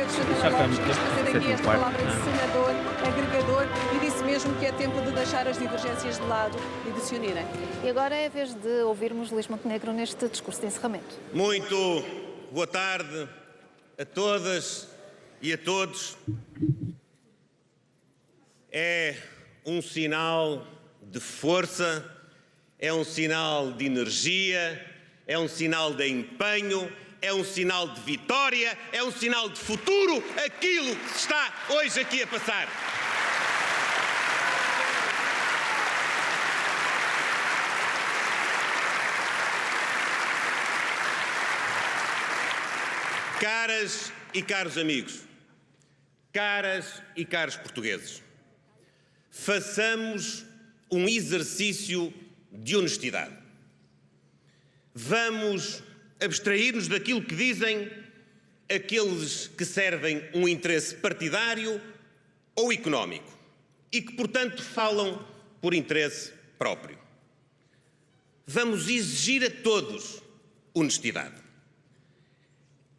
noite, Sr. Já Lopes. foi Quis trazer aqui esta quarto. palavra de senador, agregador, e disse mesmo que é tempo de deixar as divergências de lado e de se unirem. E agora é a vez de ouvirmos Luís Montenegro neste discurso de encerramento. Muito boa tarde a todas e a todos. É um sinal de força, é um sinal de energia, é um sinal de empenho, é um sinal de vitória, é um sinal de futuro, aquilo que se está hoje aqui a passar. Caras e caros amigos, caras e caros portugueses, façamos um exercício de honestidade. Vamos abstrair-nos daquilo que dizem aqueles que servem um interesse partidário ou económico e que, portanto, falam por interesse próprio. Vamos exigir a todos honestidade.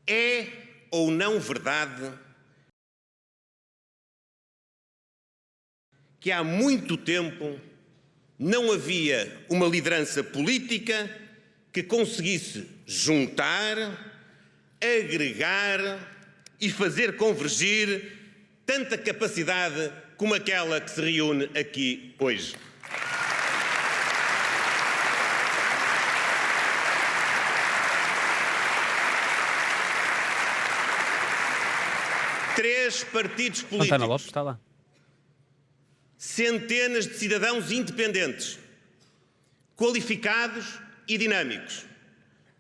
É ou não verdade que há muito tempo não havia uma liderança política que conseguisse juntar, agregar e fazer convergir tanta capacidade como aquela que se reúne aqui hoje? Três partidos Fontana Lopes políticos, está lá. centenas de cidadãos independentes, qualificados e dinâmicos,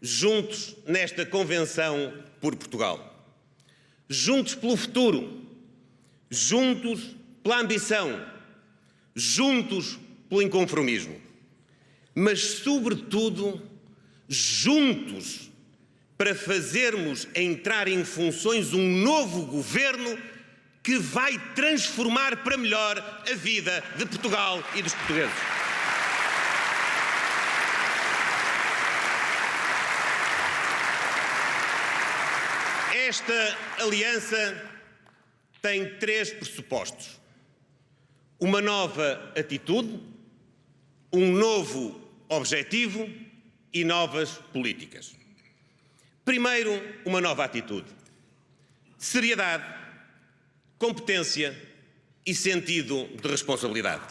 juntos nesta Convenção por Portugal. Juntos pelo futuro, juntos pela ambição, juntos pelo inconformismo, mas, sobretudo, juntos para fazermos entrar em funções um novo governo que vai transformar para melhor a vida de Portugal e dos portugueses. Esta aliança tem três pressupostos: uma nova atitude, um novo objetivo e novas políticas. Primeiro, uma nova atitude: seriedade, competência e sentido de responsabilidade.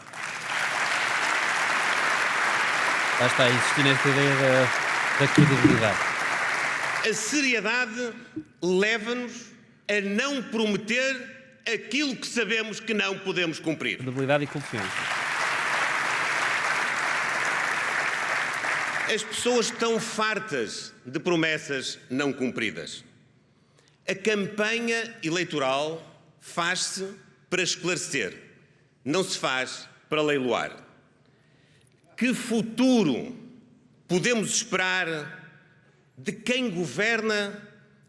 Lá está, existir nesta ideia da credibilidade. A seriedade leva-nos a não prometer aquilo que sabemos que não podemos cumprir. Credibilidade e confiança. As pessoas estão fartas de promessas não cumpridas. A campanha eleitoral faz-se para esclarecer, não se faz para leiloar. Que futuro podemos esperar de quem governa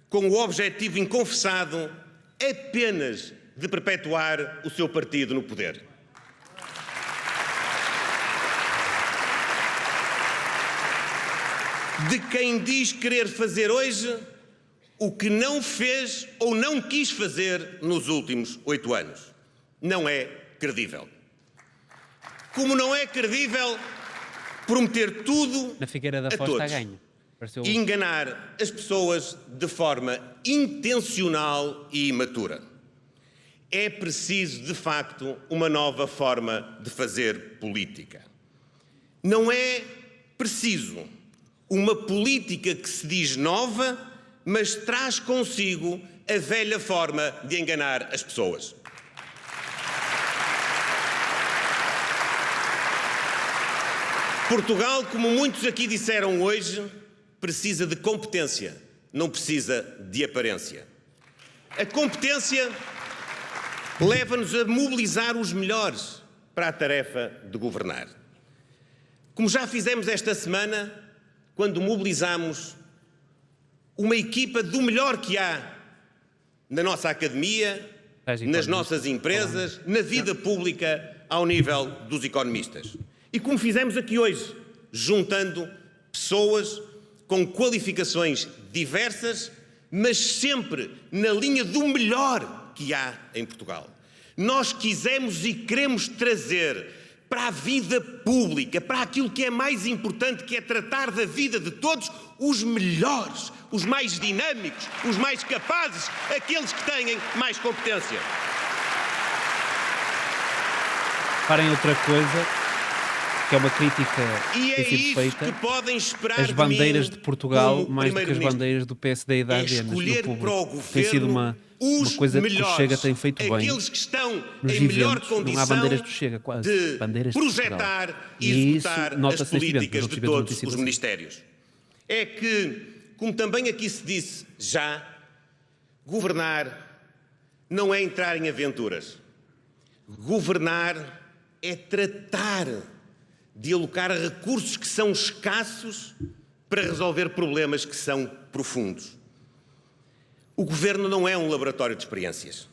com o objetivo inconfessado apenas de perpetuar o seu partido no poder? De quem diz querer fazer hoje o que não fez ou não quis fazer nos últimos 8 anos. Não é credível. Como não é credível prometer tudo Na Figueira da a Foz está todos ganho. Pareceu... e enganar as pessoas de forma intencional e imatura. É preciso, de facto, uma nova forma de fazer política. Não é preciso uma política que se diz nova, mas traz consigo a velha forma de enganar as pessoas. Portugal, como muitos aqui disseram hoje, precisa de competência, não precisa de aparência. A competência leva-nos a mobilizar os melhores para a tarefa de governar. Como já fizemos esta semana, quando mobilizamos uma equipa do melhor que há na nossa academia, nas nossas empresas, na vida pública, ao nível dos economistas. E como fizemos aqui hoje, juntando pessoas com qualificações diversas mas sempre na linha do melhor que há em Portugal. Nós quisemos e queremos trazer para a vida pública, para aquilo que é mais importante, que é tratar da vida de todos, os melhores, os mais dinâmicos, os mais capazes, aqueles que têm mais competência. Parem outra coisa, que é uma crítica E que é tem sido isso feita. que podem esperar As bandeiras de mim, de Portugal, como mais do que as Primeiro-Ministro. bandeiras do PSD e da É AD no escolher para o público. Tem sido governo uma os coisa que o melhores, Chega tem feito bem. aqueles que estão Nos em melhor eventos, não há condição bandeiras do Chega, quase. de Bandeiras de Portugal. projetar e E executar isso as nota-se neste evento, políticas nos de outros eventos não tem todos sido os assim. ministérios. É que, como também aqui se disse já, governar não é entrar em aventuras. Governar é tratar de alocar recursos que são escassos para resolver problemas que são profundos. O governo não é um laboratório de experiências.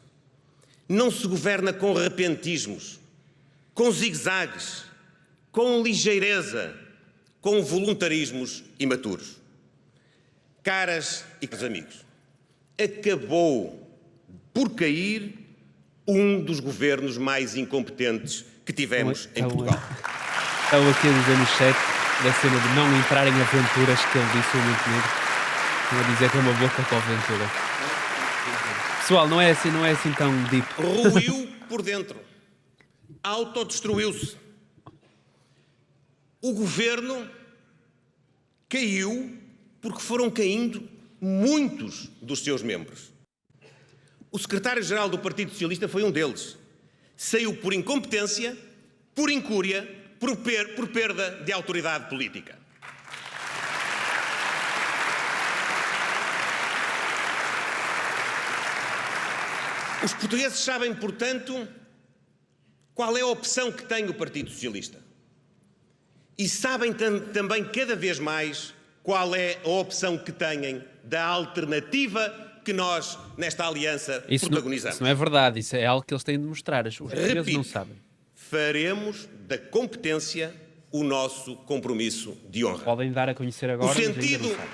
Não se governa com repentismos, com zigue-zagues, com ligeireza, com voluntarismos imaturos. Caras e caros amigos, acabou por cair um dos governos mais incompetentes que tivemos em Portugal. Estava aqui a dizer no chat da cena de não entrar em aventuras que ele disse o Montenegro. Estão a dizer que é uma boca com a aventura. Pessoal, não é assim tão deep. Ruiu por dentro. Autodestruiu-se. O governo caiu porque foram caindo muitos dos seus membros. O secretário-geral do Partido Socialista foi um deles. Saiu por incompetência, por incúria, por perda de autoridade política. Os portugueses sabem, portanto, qual é a opção que tem o Partido Socialista. E sabem também cada vez mais qual é a opção que têm da alternativa que nós, nesta aliança, protagonizamos. Isso não é verdade, isso é algo que eles têm de mostrar. Os portugueses não sabem. Faremos da competência o nosso compromisso de honra. Podem dar a conhecer agora, O mas ainda sentido- não sabem.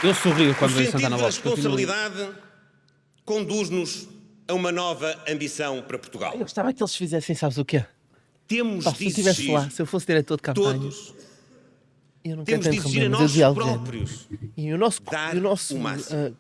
Eu sorrio quando O vejo sentido Santana da Lopes. Continuo. responsabilidade conduz-nos a uma nova ambição para Portugal. Eu gostava que eles fizessem, sabes o quê? Temos Pá, de se eu estivesse exigir lá, se eu fosse diretor de campanha, todos, eu não quero temos de tanto exigir a reuniões, nós eu dizia ao género. próprios E o nosso, dar e o nosso o máximo.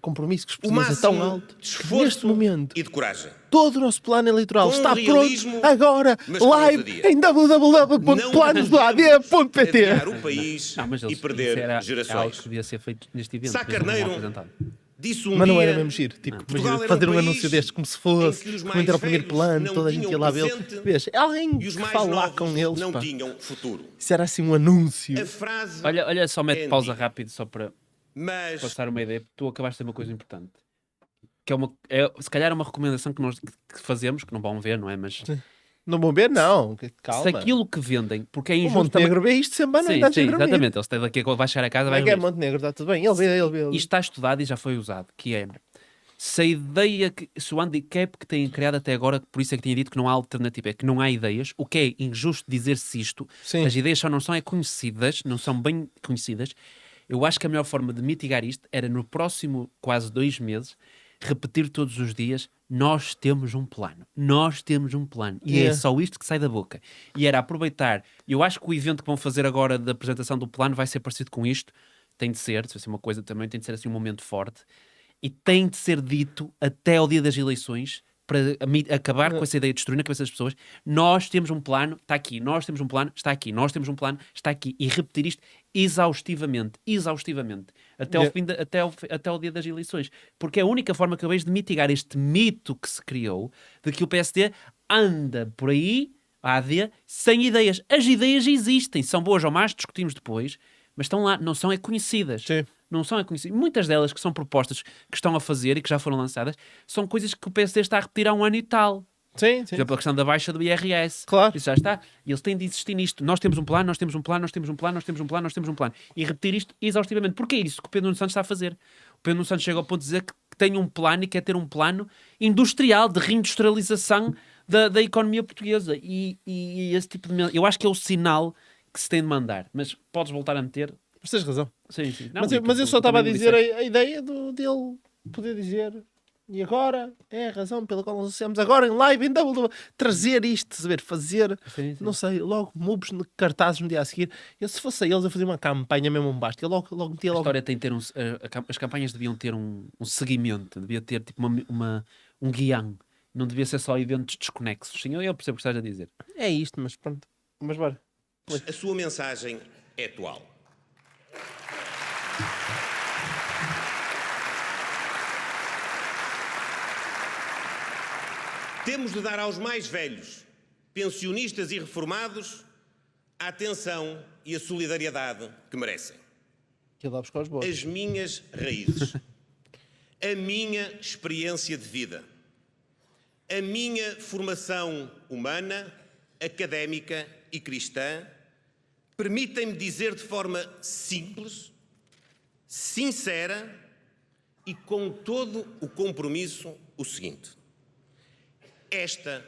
compromisso com os o portugueses é tão máximo alto de que esforço neste momento e de coragem. todo o nosso plano eleitoral Com está realismo, pronto agora, mas com live ousadia. em www.planosdoad.pt. Adiar o país Não, mas e isso perder era algo gerações. que devia ser feito neste evento. Sá mas não Carneiro é apresentado. disse um Mas não dia era mesmo giro, tipo, Portugal imagina, era fazer um país anúncio destes como se em fosse, que os como mais era o primeiro velhos plano, não toda a gente tinham ia lá ver. presente Vês, alguém e os que mais fala lá novos com eles, não pá. tinham futuro. Isso era assim um anúncio. A frase Olha, só mete é pausa antiga, rápido só para mas passar uma ideia, porque tu acabaste de ter uma coisa importante. Que se calhar é uma recomendação que nós que fazemos, que não vão ver, não é? Mas Não vão ver, não. se Calma. aquilo que vendem, porque é O injusto Montenegro vê isto sempre à noite Sim, antes sim, de dormir. exatamente. Ele daqui a vai chegar a casa, Como vai é que é ver. Montenegro? Está tudo bem. Ele vê. Isto está estudado e já foi usado, que é se a ideia, se o handicap que têm criado até agora, por isso é que tinha dito que não há alternativa, é que não há ideias, o que é injusto dizer-se isto, Sim. as ideias só não são conhecidas, não são bem conhecidas. Eu acho que a melhor forma de mitigar isto era no próximo quase 2 meses repetir todos os dias: nós temos um plano, nós temos um plano, e é só isto que sai da boca. E era aproveitar, eu acho que o evento que vão fazer agora da apresentação do plano vai ser parecido com isto, tem de ser, se vai ser uma coisa também, tem de ser assim um momento forte, e tem de ser dito até ao dia das eleições, para acabar com essa ideia de destruir na cabeça das pessoas. Nós temos um plano, está aqui, nós temos um plano, está aqui, nós temos um plano, está aqui, e repetir isto exaustivamente, até ao fim até ao dia das eleições, porque é a única forma que eu vejo de mitigar este mito que se criou de que o PSD anda por aí, a AD, sem ideias. As ideias existem, são boas ou más, discutimos depois, mas estão lá, não são conhecidas. Sim. Não são conhecidas. Muitas delas que são propostas que estão a fazer e que já foram lançadas são coisas que o PSD está a repetir há 1 ano e tal. Sim, Por sim. exemplo, a questão da baixa do IRS. Claro. Isso já está. E eles têm de insistir nisto. Nós temos um plano, nós temos um plano, nós temos um plano, nós temos um plano, nós temos um plano. E repetir isto exaustivamente. Porque é isso que o Pedro Nuno Santos está a fazer. O Pedro Nuno Santos chega ao ponto de dizer que tem um plano e quer ter um plano industrial, de reindustrialização da economia portuguesa. E esse tipo de... Eu acho que é o sinal que se tem de mandar. Mas podes voltar a meter... Mas tens razão. Sim, sim. Não, Mas eu só tu estava a também me dizer disseste. a ideia dele poder dizer. E agora é a razão pela qual nós associamos agora em live, em trazer isto, saber, fazer, Sim, sim. não sei, logo moves cartazes no dia a seguir. Eu, se fosse a eles a fazer uma campanha mesmo bombástica, eu logo metia A logo. história tem que ter as campanhas deviam ter um seguimento, devia ter tipo um guião. Não devia ser só eventos desconexos. Sim, eu percebo o que estás a dizer. É isto, mas pronto. Mas bora. A sua mensagem é atual. Temos de dar aos mais velhos, pensionistas e reformados, a atenção e a solidariedade que merecem. Que ele vai buscar os boas. As minhas raízes, a minha experiência de vida, a minha formação humana, académica e cristã permitem-me dizer de forma simples, sincera e com todo o compromisso o seguinte: esta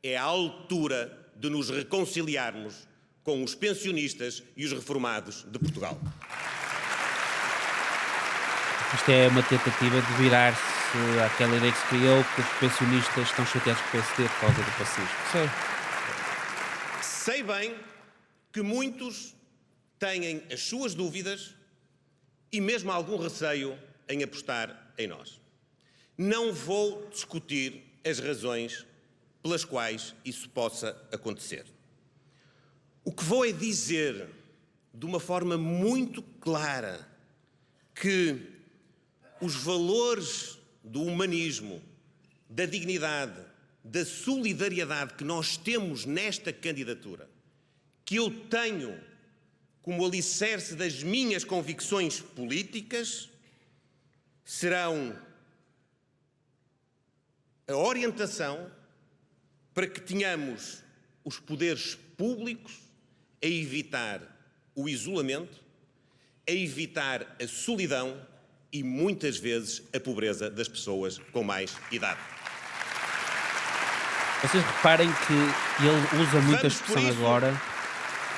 é a altura de nos reconciliarmos com os pensionistas e os reformados de Portugal. Isto é uma tentativa de virar-se àquela ideia que se criou que os pensionistas estão chateados com o PSD por causa do fascismo. Sim. Sei bem que muitos têm as suas dúvidas e mesmo algum receio em apostar em nós. Não vou discutir as razões pelas quais isso possa acontecer. O que vou é dizer de uma forma muito clara que os valores do humanismo, da dignidade, da solidariedade que nós temos nesta candidatura, que eu tenho como alicerce das minhas convicções políticas, serão a orientação para que tenhamos os poderes públicos a evitar o isolamento, a evitar a solidão e, muitas vezes, a pobreza das pessoas com mais idade. Vocês reparem que ele usa muita Vamos por expressão isso. agora.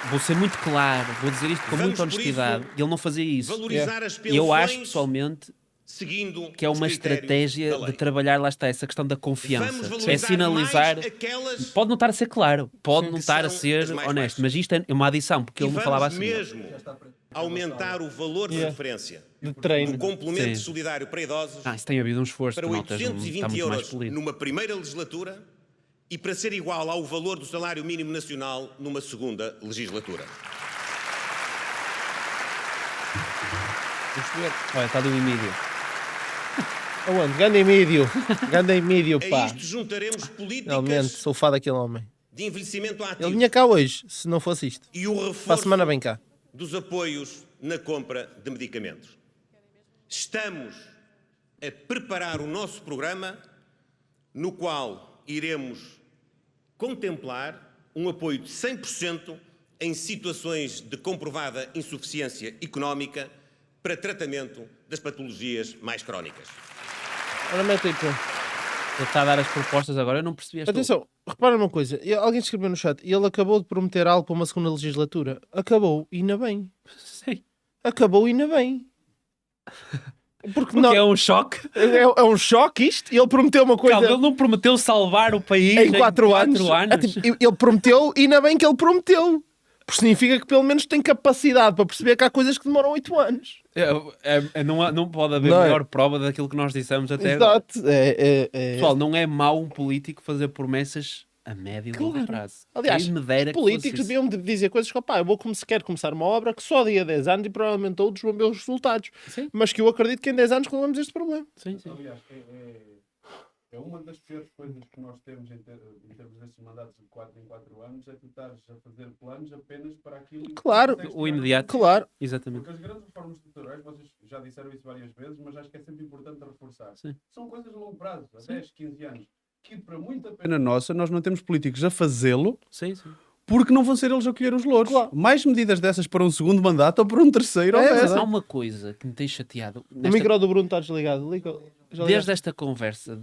Vou ser muito claro, vou dizer isto com Vamos muita por honestidade. isso Ele não fazia isso. Valorizar as E pensões, eu acho pessoalmente seguindo que é os uma critérios estratégia da de lei. trabalhar, lá está, essa questão da Vamos confiança. valorizar É sinalizar. mais aquelas Pode não estar a ser claro, pode não que estar a são ser as mais honesto, baixas. mas isto é uma adição, porque e ele não vamos falava assim. mesmo aumentar o valor de referência De do treino. complemento Sim. solidário para idosos Isso tem havido um esforço, para tu notas, está 820 muito mais euros polido. numa primeira legislatura e para ser igual ao valor do salário mínimo nacional numa segunda legislatura. Olha, está ali o Emílio. Aonde? Ganda mídio. Ganda mídio, A pá. isto juntaremos Realmente, políticas sou fã daquele homem. de envelhecimento Ele ativo vinha cá hoje, se não fosse isto. e o Para a reforço semana vem cá. dos apoios na compra de medicamentos. Estamos a preparar o nosso programa, no qual iremos contemplar um apoio de 100% em situações de comprovada insuficiência económica para tratamento das patologias mais crónicas. Ora, mete aí, pô. Ele está a dar as propostas agora, eu não percebi esta. Atenção, repara uma coisa. Alguém escreveu no chat. Ele acabou de prometer algo para uma segunda legislatura. Acabou, e ainda bem. Sim. Acabou, e ainda bem. Porque não, Porque é um choque. é um choque isto. Ele prometeu uma coisa Calma, ele não prometeu salvar o país em 4 anos. anos. É tipo, ele prometeu, e ainda bem que ele prometeu. Porque significa que pelo menos tem capacidade para perceber que há coisas que demoram 8 anos. Não pode haver Não é? melhor prova daquilo que nós dissemos até agora. Exato. Pessoal, não é mau um político fazer promessas a médio e longo Claro. prazo. Aliás, Quem me dera os que políticos fosse isso. deviam de dizer coisas que, opá, eu vou quero começar uma obra que só dia 10 anos e provavelmente todos vão ver os resultados. Sim. Mas que eu acredito que em 10 anos resolvemos este problema. Sim, sim. Aliás, é uma das piores coisas que nós temos em termos destes mandatos de 4 em 4 anos, é tu estares a fazer planos apenas para aquilo que Claro. consegues O tirar. imediato. Claro. Exatamente. Porque as grandes reformas estruturais, vocês já disseram isso várias vezes, mas acho que é sempre importante reforçar. Sim. São coisas de longo prazo, a 10, 15 anos, que para muita pena nossa, nós não temos políticos a fazê-lo, Sim, sim. porque não vão ser eles a colher os louros. Claro. Mais medidas dessas para um segundo mandato ou para um terceiro. É houvesse. verdade. Há uma coisa que me tem chateado. O micro do Bruno está desligado. Já Desde ligaste? esta conversa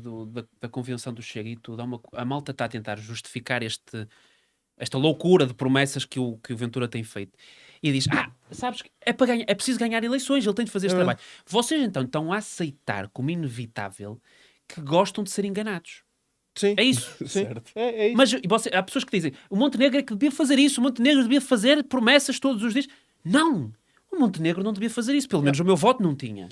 da convenção do Chega e tudo, a malta está a tentar justificar esta loucura de promessas que o Ventura tem feito. e diz, sabes que é, para ganhar, é preciso ganhar eleições, ele tem de fazer este trabalho. Vocês então estão a aceitar como inevitável que gostam de ser enganados. Sim. É isso. Sim. É isso. Mas há pessoas que dizem, o Montenegro é que devia fazer isso, o Montenegro devia fazer promessas todos os dias. Não! O Montenegro não devia fazer isso, pelo menos o meu voto não tinha.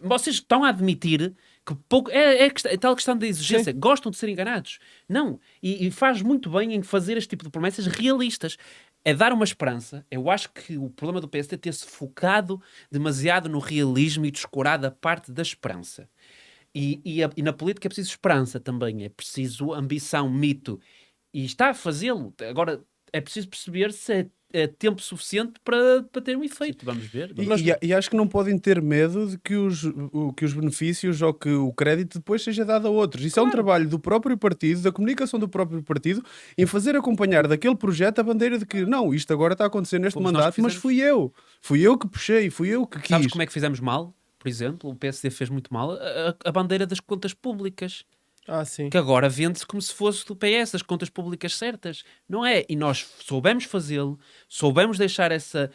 Vocês estão a admitir que pouco... É tal questão da exigência. Sim. Gostam de ser enganados. Não. E faz muito bem em fazer este tipo de promessas realistas. É dar uma esperança. Eu acho que o problema do PSD é ter-se focado demasiado no realismo e descurado a parte da esperança. E na política é preciso esperança também. É preciso ambição, mito. E está a fazê-lo. Agora, é preciso perceber se é tempo suficiente para ter um efeito. Vamos ver. E acho que não podem ter medo de que os benefícios ou que o crédito depois seja dado a outros. Isso é um trabalho do próprio partido, da comunicação do próprio partido, em fazer acompanhar daquele projeto a bandeira de que não, isto agora está a acontecer neste Fomos nós mandato, que mas fizemos. fui eu. Fui eu que puxei, fui eu que quis. Sabes como é que fizemos mal? Por exemplo, o PSD fez muito mal a bandeira das contas públicas. Sim. Que agora vende-se como se fosse do PS, as contas públicas certas. Não é? E nós soubemos fazê-lo, soubemos deixar essa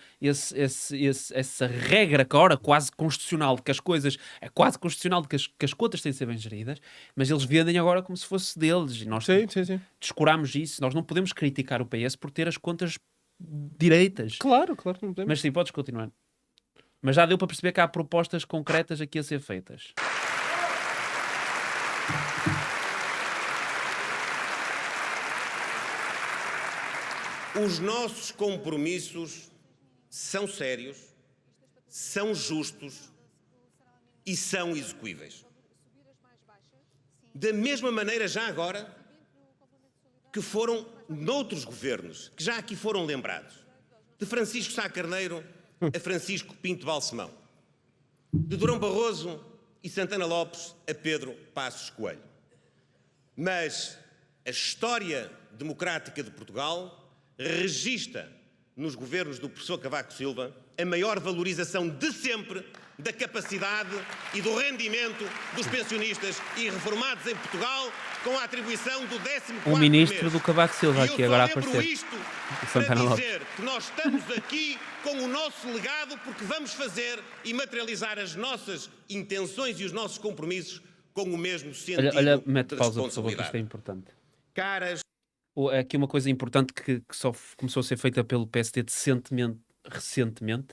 regra que agora quase constitucional de que as coisas... É quase constitucional de que as contas têm de ser bem geridas, mas eles vendem agora como se fosse deles. E nós Sim. descurámos isso. Nós não podemos criticar o PS por ter as contas direitas. Claro que não podemos. Mas sim, podes continuar. Mas já deu para perceber que há propostas concretas aqui a ser feitas. Os nossos compromissos são sérios, são justos e são execuíveis. Da mesma maneira, já agora, que foram noutros governos, que já aqui foram lembrados. De Francisco Sá Carneiro a Francisco Pinto Balsemão. De Durão Barroso e Santana Lopes a Pedro Passos Coelho. Mas a história democrática de Portugal registra nos governos do professor Cavaco Silva a maior valorização de sempre da capacidade e do rendimento dos pensionistas e reformados em Portugal, com a atribuição do 14º O ministro mês. do Cavaco Silva aqui agora a aparecer. Isto Santana para Lopes. dizer que nós estamos aqui com o nosso legado porque vamos fazer e materializar as nossas intenções e os nossos compromissos com o mesmo sentido Olha, mete de pausa, por favor, que isto é responsabilidade. importante. Caras Aqui uma coisa importante que só começou a ser feita pelo PSD recentemente,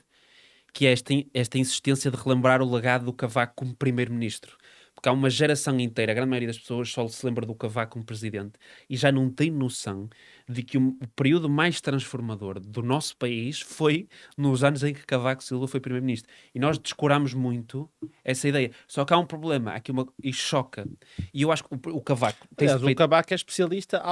que é esta insistência de relembrar o legado do Cavaco como primeiro-ministro. Porque há uma geração inteira, a grande maioria das pessoas só se lembra do Cavaco como presidente e já não tem noção de que o período mais transformador do nosso país foi nos anos em que Cavaco Silva foi primeiro-ministro. E nós descurámos muito essa ideia. Só que há um problema, há aqui e choca. E eu acho que o Cavaco tem Aliás, feito... o Cavaco é especialista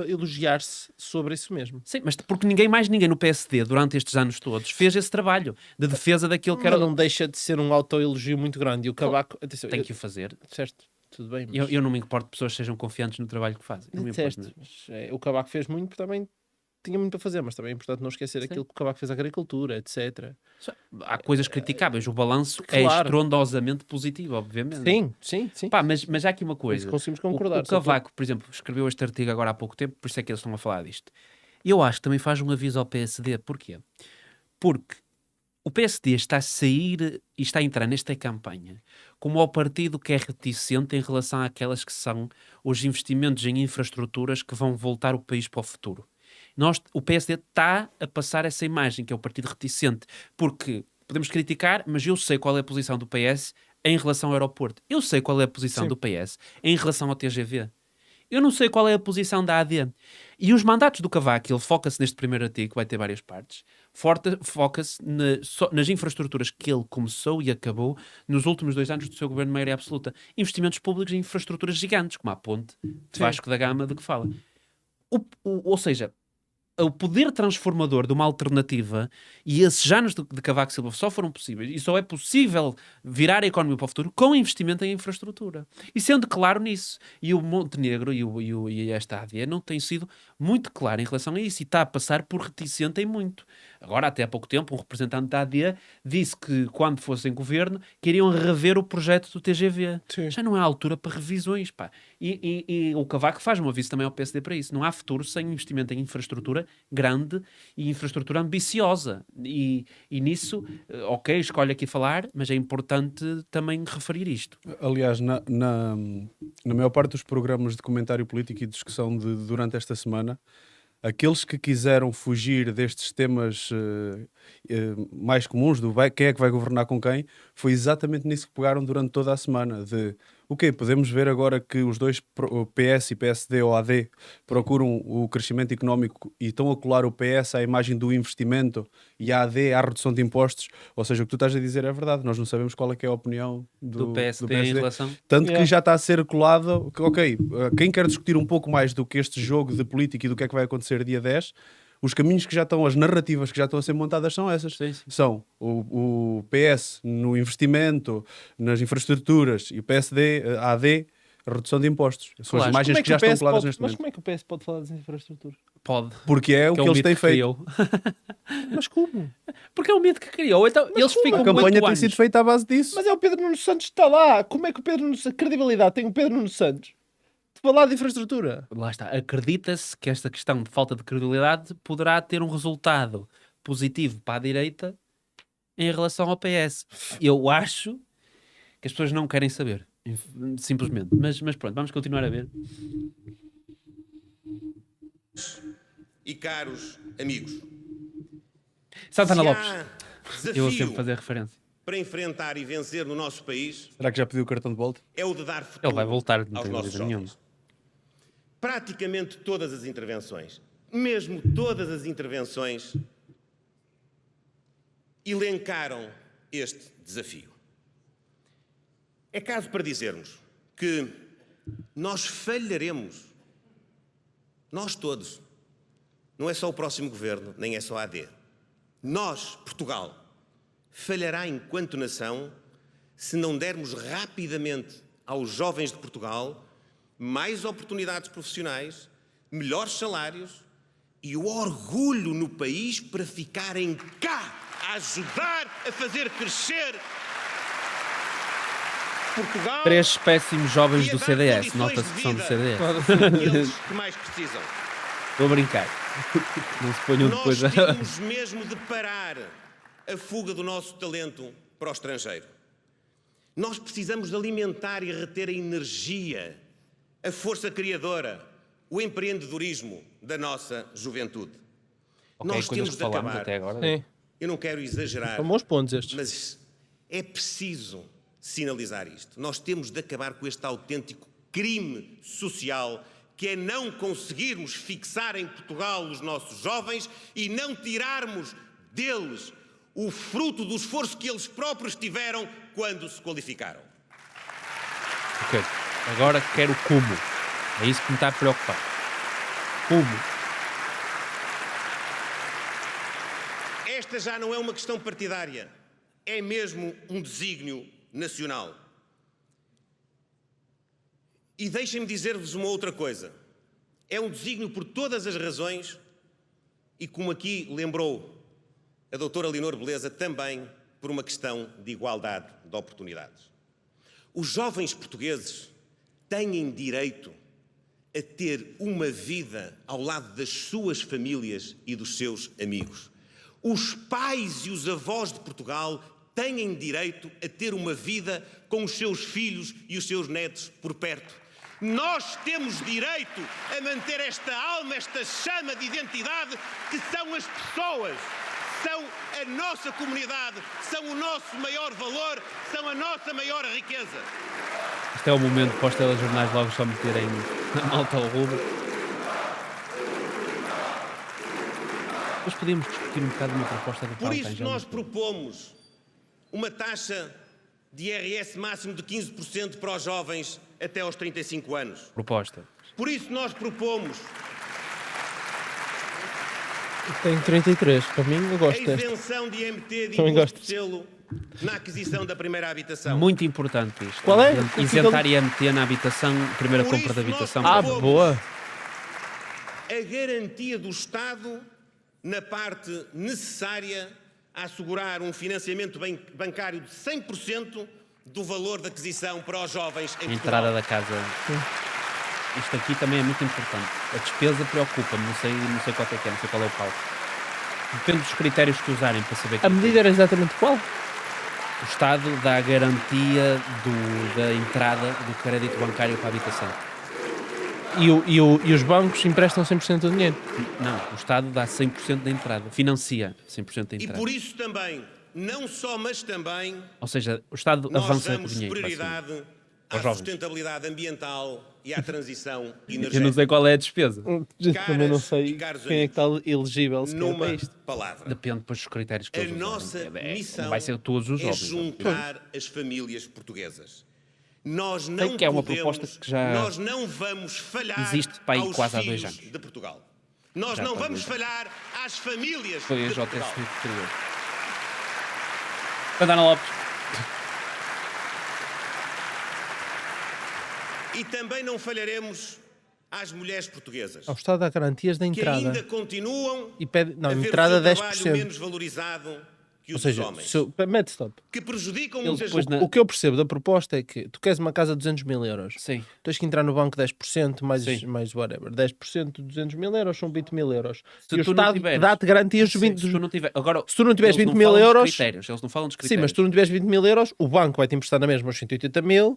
elogiar-se sobre isso mesmo. Sim, mas porque ninguém no PSD, durante estes anos todos, fez esse trabalho de defesa daquilo que era... Mas não deixa de ser um autoelogio muito grande. E o Cavaco... Atenção, Tem que o fazer. Disseste, tudo bem. Mas... Eu não me importo de pessoas que sejam confiantes no trabalho que fazem. Não me importo, Disseste, não. mas, o Cavaco fez muito, porque também tinha muito para fazer, mas também é importante não esquecer aquilo que o Cavaco fez à agricultura, etc. Há coisas criticáveis. O balanço é Claro. estrondosamente positivo, obviamente. Sim. Pá, mas há aqui uma coisa. Isso conseguimos concordar. O Cavaco, por exemplo, escreveu este artigo agora há pouco tempo, por isso é que eles estão a falar disto. E eu acho que também faz um aviso ao PSD. Porquê? Porque o PSD está a sair e está a entrar nesta campanha como ao partido que é reticente em relação àquelas que são os investimentos em infraestruturas que vão voltar o país para o futuro. O PSD está a passar essa imagem, que é o partido reticente, porque podemos criticar, mas eu sei qual é a posição do PS em relação ao aeroporto. Eu sei qual é a posição do PS em relação ao TGV. Eu não sei qual é a posição da AD. E os mandatos do Cavaco, ele foca-se neste primeiro artigo, que vai ter várias partes, foca-se nas infraestruturas que ele começou e acabou nos últimos 2 anos do seu governo de maioria absoluta. Investimentos públicos em infraestruturas gigantes, como a ponte de Vasco da Gama, de que fala. Ou seja, o poder transformador de uma alternativa e esses anos de Cavaco Silva só foram possíveis e só é possível virar a economia para o futuro com investimento em infraestrutura. E sendo claro nisso. E o Montenegro e esta AD não têm sido muito clara em relação a isso e está a passar por reticente em muito. Agora, até há pouco tempo, um representante da AD disse que, quando fossem governo, queriam rever o projeto do TGV. Sim. Já não é a altura para revisões, pá. E o Cavaco faz um aviso também ao PSD para isso. Não há futuro sem investimento em infraestrutura grande e infraestrutura ambiciosa. E nisso, ok, escolho aqui falar, mas é importante também referir isto. Aliás, na maior parte dos programas de comentário político e discussão durante esta semana, aqueles que quiseram fugir destes temas mais comuns, quem é que vai governar com quem, foi exatamente nisso que pegaram durante toda a semana. Podemos ver agora que os dois, o PS e PSD ou AD, procuram o crescimento económico e estão a colar o PS à imagem do investimento e a AD à redução de impostos. Ou seja, o que tu estás a dizer é verdade. Nós não sabemos qual é que é a opinião Do PSD em relação... Tanto que já está a ser colado, quem quer discutir um pouco mais do que este jogo de política e do que é que vai acontecer dia 10, os caminhos que já estão, as narrativas que já estão a ser montadas são essas. Sim. São o PS no investimento, nas infraestruturas, e o PSD, a AD, a redução de impostos. São as imagens que já estão coladas neste Mas momento. como é que o PS pode falar das infraestruturas? Pode. Porque é o que um eles mito têm feito. criou. Mas como? Porque é o mito que criou. Então, eles como? ficam A campanha 8 tem anos. sido feita à base disso. Mas é o Pedro Nuno Santos que está lá. Como é que o Pedro Nuno Santos... credibilidade tem o Pedro Nuno Santos de falar de infraestrutura? Lá está. Acredita-se que esta questão de falta de credibilidade poderá ter um resultado positivo para a direita em relação ao PS. Eu acho que as pessoas não querem saber. Simplesmente. Mas pronto, vamos continuar a ver. E caros amigos, Santana se Lopes. há Eu vou sempre desafio fazer referência. para enfrentar e vencer no nosso país, Será que já pediu o cartão de volta? é o de dar futuro Ele vai voltar, não aos tenho nossos dúvida nenhuma. jovens. Praticamente todas as intervenções, mesmo todas as intervenções, elencaram este desafio. É caso para dizermos que nós falharemos, nós todos, não é só o próximo governo, nem é só a AD. Nós, Portugal, falhará enquanto nação se não dermos rapidamente aos jovens de Portugal mais oportunidades profissionais, melhores salários e o orgulho no país para ficarem cá, a ajudar a fazer crescer Portugal. 3 péssimos jovens e a do dar CDS. condições Nota-se de que são do vida CDS. àqueles que mais precisam. Estou a brincar. Não se ponham depois Nós a... temos mesmo de parar a fuga do nosso talento para o estrangeiro. Nós precisamos de alimentar e reter a energia, a força criadora, o empreendedorismo da nossa juventude. Ok, Nós coisas temos que de falámos acabar. até agora. Sim. Eu não quero exagerar, São bons pontos estes. mas é preciso sinalizar isto. Nós temos de acabar com este autêntico crime social que é não conseguirmos fixar em Portugal os nossos jovens e não tirarmos deles o fruto do esforço que eles próprios tiveram quando se qualificaram. Ok. Agora quero como. É isso que me está a preocupar. Como? Esta já não é uma questão partidária, é mesmo um desígnio nacional. E deixem-me dizer-vos uma outra coisa. É um desígnio por todas as razões e, como aqui lembrou a doutora Leonor Beleza, também por uma questão de igualdade de oportunidades. Os jovens portugueses têm direito a ter uma vida ao lado das suas famílias e dos seus amigos. Os pais e os avós de Portugal têm direito a ter uma vida com os seus filhos e os seus netos por perto. Nós temos direito a manter esta alma, esta chama de identidade que são as pessoas, são a nossa comunidade, são o nosso maior valor, são a nossa maior riqueza. Este é o momento para os telejornais logo só meterem a malta ao rumo. Mas podíamos discutir um bocado uma proposta do Por Paulo isso Rangel. nós propomos uma taxa de IRS máximo de 15% para os jovens até aos 35 anos. Proposta. Por isso nós propomos Tenho 33. Para mim, eu a gosto desta. isenção de IMT de Também imposto gosto. de selo na aquisição da primeira habitação. Muito importante isto. Qual é? Isentar IMT na habitação, primeira Por compra isso da habitação. nós Ah, propomos boa. a garantia do Estado na parte necessária a assegurar um financiamento bancário de 100% do valor de aquisição para os jovens em A Portugal. entrada da casa. Isto aqui também é muito importante. A despesa preocupa-me, não sei qual é que é, não sei qual é o cálculo. Depende dos critérios que usarem para saber. A medida era exatamente qual? O Estado dá a garantia da entrada do crédito bancário para a habitação. E os bancos emprestam 100% do dinheiro? Não, o Estado dá 100% da entrada, financia 100% da E entrada. por isso também, não só, mas também, Ou seja, o Estado nós avança com o damos dinheiro. prioridade à Aos jovens. sustentabilidade ambiental e à transição energética. Eu não sei qual é a despesa. Também não sei e caros quem é que está elegível sequer Numa para isto. palavra, Depende depois dos critérios que a eles usarem. nossa missão Não vai ser todos os é jovens. juntar as famílias portuguesas. Nós não que é uma podemos, proposta que já nós não vamos falhar existe para aí aos quase há 2 filhos anos. de Portugal. Nós Já não faz vamos 2 anos. falhar às famílias Foi a de JS Portugal. Superior. Santana Lopes. E também não falharemos às mulheres portuguesas, Ao Estado dá garantias da que entrada. ainda continuam E pede, não, a ver entrada o seu trabalho 10%. menos valorizado que Ou os seja, homens, mete stop. que prejudicam Eles muitas depois vezes. na- O que eu percebo da proposta é que tu queres uma casa de 200 mil euros. Sim. Tens que entrar no banco 10%, Sim. mais whatever. 10% de 200 mil euros são 20 mil euros. Se E o tu não Estado tiveres- dá-te garantias dos Sim, 20 se tu não tiver, agora, se tu não tiveres eles 20 mil falam dos euros- critérios, eles não falam dos Sim, critérios. mas se tu não tiveres 20 mil euros, o banco vai-te emprestar na mesma os 180 mil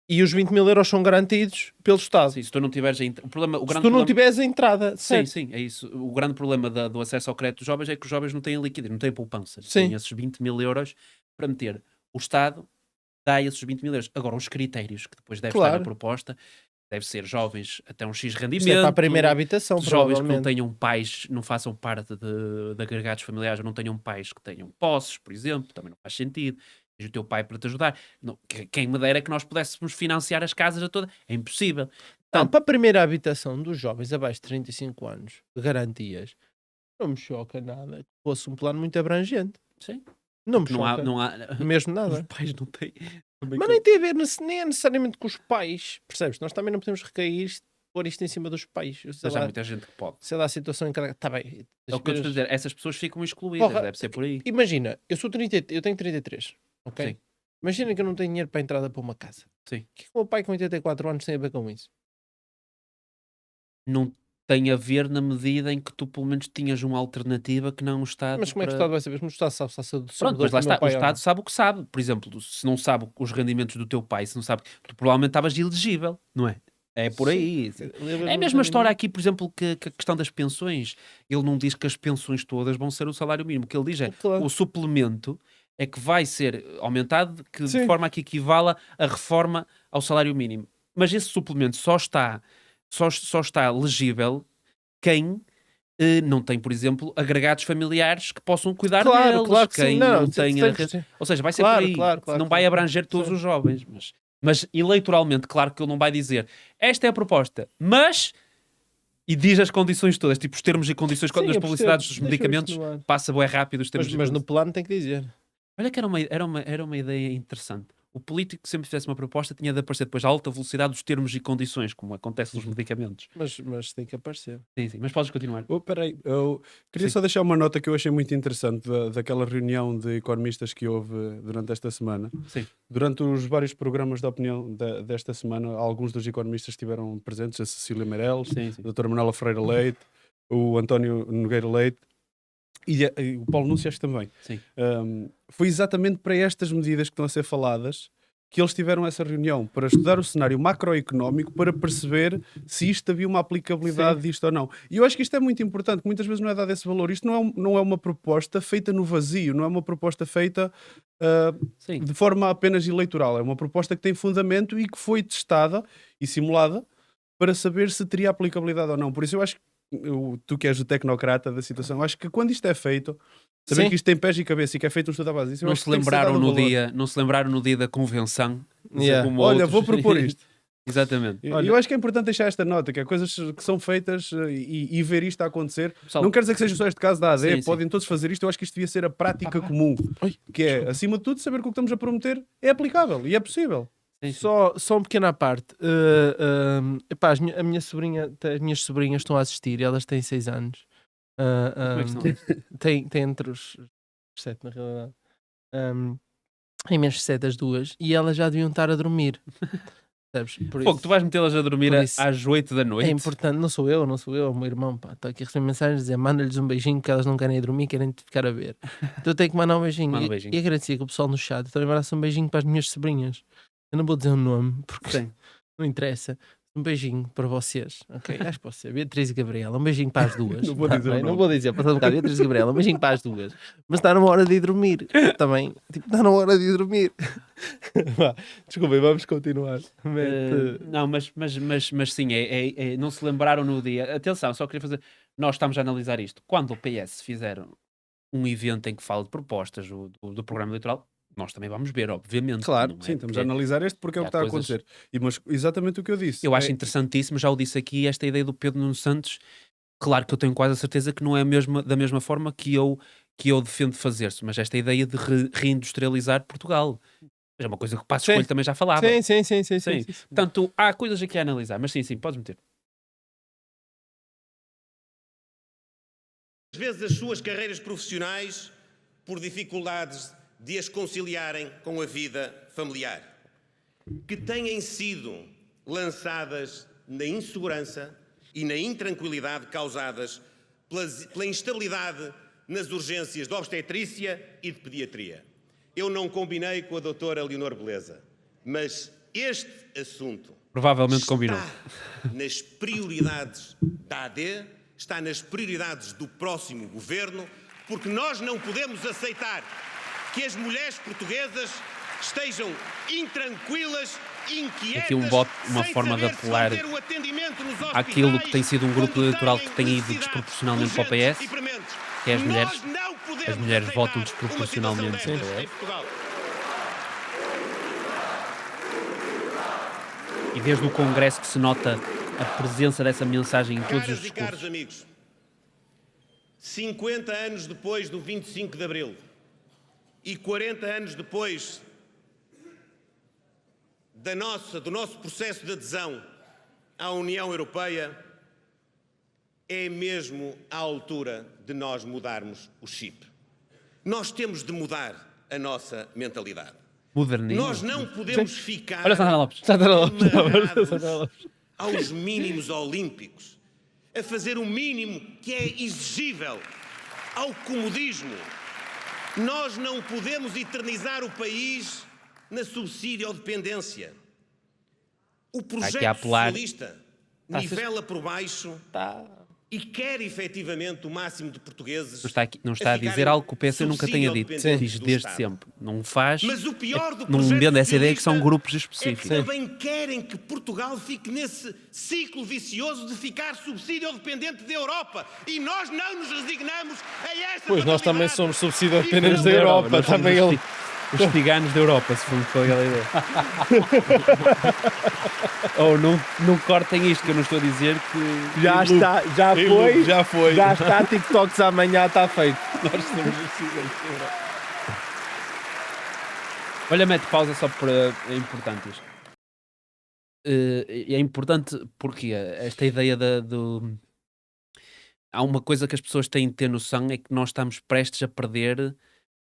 e os 20 mil euros são garantidos pelo Estado. Sim, se tu não tiveres o problema, o Se grande tu não problema... tiveres a entrada, Sim, certo? sim, é isso. O grande problema do acesso ao crédito dos jovens é que os jovens não têm liquidez, não têm poupança. Sim. Têm esses 20 mil euros para meter. O Estado dá esses 20 mil euros. Agora, os critérios que depois deve estar Claro. na proposta, deve ser jovens até um X rendimento. Isto é para a primeira habitação, Jovens que não provavelmente. tenham pais, não façam parte de agregados familiares, ou não tenham pais que tenham posses, por exemplo, também não faz sentido. Tens o teu pai para te ajudar. Não, quem me dera que nós pudéssemos financiar as casas a todas. É impossível. Não, para a primeira habitação dos jovens abaixo de 35 anos, garantias, não me choca nada que fosse um plano muito abrangente. Sim. Não me Não há, choca. não há... Mesmo Os nada. pais não têm... Mas nem tem a ver, nem é necessariamente com os pais. Percebes? Nós também não podemos recair pôr isto em cima dos pais. Sei Mas há lá, muita gente que pode. sei lá a situação em que... Está bem. É o que eu estou a dizer. Essas pessoas ficam excluídas. Porra, Deve ser por aí. Imagina, eu tenho 33, ok? Sim. Imagina que eu não tenho dinheiro para a entrada para uma casa. Sim. O que é que o meu pai com 84 anos tem a ver com isso? Não tem a ver na medida em que tu pelo menos tinhas uma alternativa que não o Estado. Mas como é que o Estado vai saber? Mas o Estado sabe se está Pronto, servidor mas lá do meu está. O pai ou Estado não? sabe o que sabe. Por exemplo, se não sabe os rendimentos do teu pai, se não sabe, tu provavelmente estavas elegível, não é? É por aí. É a mesma história aqui, por exemplo, que a questão das pensões. Ele não diz que as pensões todas vão ser o salário mínimo. O que ele diz é Claro. o suplemento é que vai ser aumentado de Sim. forma a que equivala a reforma ao salário mínimo. Mas esse suplemento só está legível quem não tem, por exemplo, agregados familiares que possam cuidar Claro, deles. claro que Quem sim. não tem a tem- sim. ou seja, vai ser Claro, por aí. claro, Não vai claro. abranger todos Sim. os jovens. Mas eleitoralmente, claro que ele não vai dizer esta é a proposta, mas... E diz as condições todas, tipo os termos e condições Sim, nas eu publicidades dos percebo. Deixa eu medicamentos, insinuar. passa bué rápido os termos Mas, e mas no condições. plano tem que dizer. Olha que era uma ideia interessante. O político que sempre fizesse uma proposta tinha de aparecer depois à alta velocidade dos termos e condições, como acontece nos medicamentos. Mas tem que aparecer. Sim, sim, mas podes continuar. Oh, peraí, eu queria Sim. só deixar uma nota que eu achei muito interessante daquela reunião de economistas que houve durante esta semana. Sim. Durante os vários programas de opinião desta semana, alguns dos economistas estiveram presentes, a Cecília Meirelles, Sim, sim. a doutora Manuela Ferreira Leite, o António Nogueira Leite e o Paulo Núncias também. Sim. Foi exatamente para estas medidas que estão a ser faladas que eles tiveram essa reunião, para estudar o cenário macroeconómico, para perceber se isto havia uma aplicabilidade disto ou não. E eu acho que isto é muito importante, que muitas vezes não é dado esse valor. Isto não é uma proposta feita no vazio, não é uma proposta feita Sim. de forma apenas eleitoral. É uma proposta que tem fundamento e que foi testada e simulada para saber se teria aplicabilidade ou não. Por isso eu acho que tu que és o tecnocrata da situação, acho que quando isto é feito, saber Sim. que isto tem pés e cabeça e que é feito um estudo à base disso, eu Não acho se que tem que ser lembraram dado no valor. dia, não se lembraram no dia da convenção. Yeah. Como Olha, outros. vou propor isto. Exatamente. Eu acho que é importante deixar esta nota, que é coisas que são feitas e ver isto a acontecer. Pessoal, Não quer dizer que seja só este caso da AD, Sim, sim. podem todos fazer isto. Eu acho que isto devia ser a prática comum, que é, acima de tudo, saber que o que estamos a prometer é aplicável e é possível. Sim, sim. Só um pequeno à parte. Epá, as minhas sobrinhas estão a assistir e elas têm 6 anos. Como é que estão? Têm entre os 7, na realidade. Em menos de 7 as duas. E elas já deviam estar a dormir. Sabes? Por Pô, isso, tu vais metê-las a dormir por isso às 8 da noite? é importante. Não sou eu, é o meu irmão. Estou aqui a receber mensagens a dizer manda-lhes um beijinho que elas não querem ir dormir, querem te ficar a ver. Então eu tenho que mandar um beijinho. Manda um beijinho. E agradecer que o pessoal no chat também mandasse um beijinho para as minhas sobrinhas. Eu não vou dizer o nome, porque Sim. não interessa. Um beijinho para vocês, ok? Acho que pode ser. Beatriz e Gabriela, um beijinho para as duas. Não vou Tá dizer o bem? nome. Não vou dizer, passando um bocado. Beatriz e Gabriela, um beijinho para as duas. Mas está na hora de ir dormir também. Tipo, está na hora de ir dormir. Vá, desculpem, vamos continuar. Não, mas sim, não se lembraram no dia. Atenção, só queria fazer. Nós estamos a analisar isto. Quando o PS fizer um evento em que fala de propostas do programa eleitoral, nós também vamos ver, obviamente. Claro, não é? Sim, estamos Porque a analisar este porque é o há que está a coisas- acontecer. Mas exatamente o que eu disse. eu acho interessantíssimo, já o disse aqui, esta ideia do Pedro Nuno Santos. Claro que eu tenho quase a certeza que não é da mesma forma que eu defendo fazer-se, mas esta ideia de reindustrializar Portugal. É uma coisa que o Passos Sim. Coelho também já falava. Sim. Sim. Portanto, há coisas aqui a analisar, mas sim, podes meter. Às vezes as suas carreiras profissionais por dificuldades de as conciliarem com a vida familiar, que têm sido lançadas na insegurança e na intranquilidade causadas pela instabilidade nas urgências de obstetrícia e de pediatria. Eu não combinei com a doutora Leonor Beleza, mas este assunto Provavelmente combinou. está nas prioridades da AD, está nas prioridades do próximo governo, porque nós não podemos aceitar que as mulheres portuguesas estejam intranquilas, inquietas, Aqui um voto, uma sem forma de saber se apelar vão ter o atendimento nos àquilo que hospitais, tem sido um grupo quando eleitoral têm que tem ido necessidades desproporcionalmente para o urgentes PS, e prementes. que é as mulheres. Nós não podemos As mulheres aceitar votam uma desproporcionalmente situação sempre, destas em Portugal. E desde o Congresso que se nota a presença dessa mensagem em todos os Caras e caros discursos. amigos, 50 anos depois do 25 de Abril e 40 anos depois do nosso processo de adesão à União Europeia, é mesmo à altura de nós mudarmos o chip. Nós temos de mudar a nossa mentalidade. Modernismo. Nós não podemos ficar Olha, Santana Lopes. amarrados aos mínimos olímpicos, a fazer o mínimo que é exigível, ao comodismo. Nós não podemos eternizar o país na subsídio-dependência. O aqui a projeto apelar. socialista nivela por baixo e quer efetivamente o máximo de portugueses. Não está a dizer algo que o PS nunca tenha dito. subsídio-dependentes Diz do desde Estado. sempre. Não faz. Mas o pior do Não projeto vende essa ideia que são socialista grupos é que específicos. também querem que Portugal fique nesse ciclo vicioso de ficar subsídio-dependente da Europa. E nós não nos resignamos a esta Pois nós também fatalidade. somos subsídio-dependentes E da Europa. Nós somos Também ele. os ciganos da Europa, se for aquela ideia. Ou não cortem isto, que eu não estou a dizer que. Já está, já Em foi. loop, já foi. Já está, TikToks amanhã está feito. Nós somos os ciganos da Europa. Olha, mete pausa só por. É importante isto. É importante porque esta ideia do. Há uma coisa que as pessoas têm de ter noção, é que nós estamos prestes a perder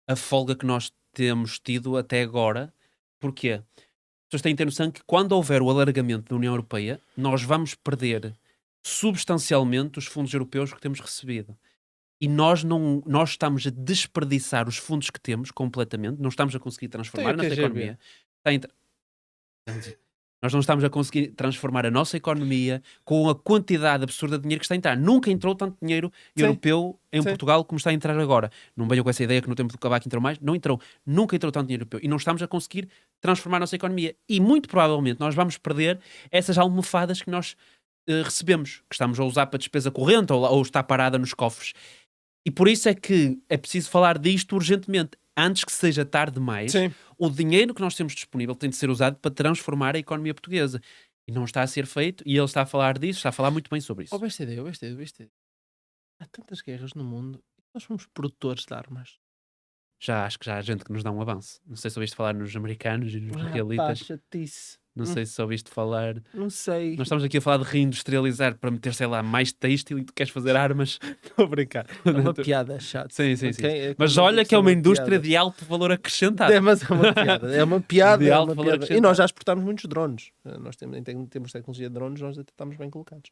a folga que nós temos tido até agora. Porquê? As pessoas têm de ter noção que quando houver o alargamento da União Europeia, nós vamos perder substancialmente os fundos europeus que temos recebido. E nós estamos a desperdiçar os fundos que temos completamente, não estamos a conseguir transformar a Tem o nossa TGV. economia. Nós não estamos a conseguir transformar a nossa economia com a quantidade absurda de dinheiro que está a entrar. Nunca entrou tanto dinheiro europeu em Sim. Portugal como está a entrar agora. Não venham com essa ideia que no tempo do Cavaco entrou mais. Não entrou. Nunca entrou tanto dinheiro europeu. E não estamos a conseguir transformar a nossa economia. E muito provavelmente nós vamos perder essas almofadas que nós recebemos, que estamos a usar para despesa corrente ou está parada nos cofres. E por isso é que é preciso falar disto urgentemente. Antes que seja tarde demais, Sim. o dinheiro que nós temos disponível tem de ser usado para transformar a economia portuguesa. E não está a ser feito, e ele está a falar disso, está a falar muito bem sobre isso. Ouviste a ideia. Há tantas guerras no mundo e nós somos produtores de armas. já acho que já há gente que nos dá um avanço. Não sei se ouviste falar nos americanos e nos israelitas. Chatice. Não sei se ouviste falar. Não sei. Nós estamos aqui a falar de reindustrializar para meter, sei lá, mais têxtil e tu queres fazer armas. Estou a brincar. É uma piada chata. Sim, sim, Ok? sim. Mas olha que é uma indústria de alto valor acrescentado. É, mas é uma piada. É uma piada. De é alto uma valor piada. E acrescentado. nós já exportamos muitos drones. Nós temos tecnologia de drones, nós até estamos bem colocados.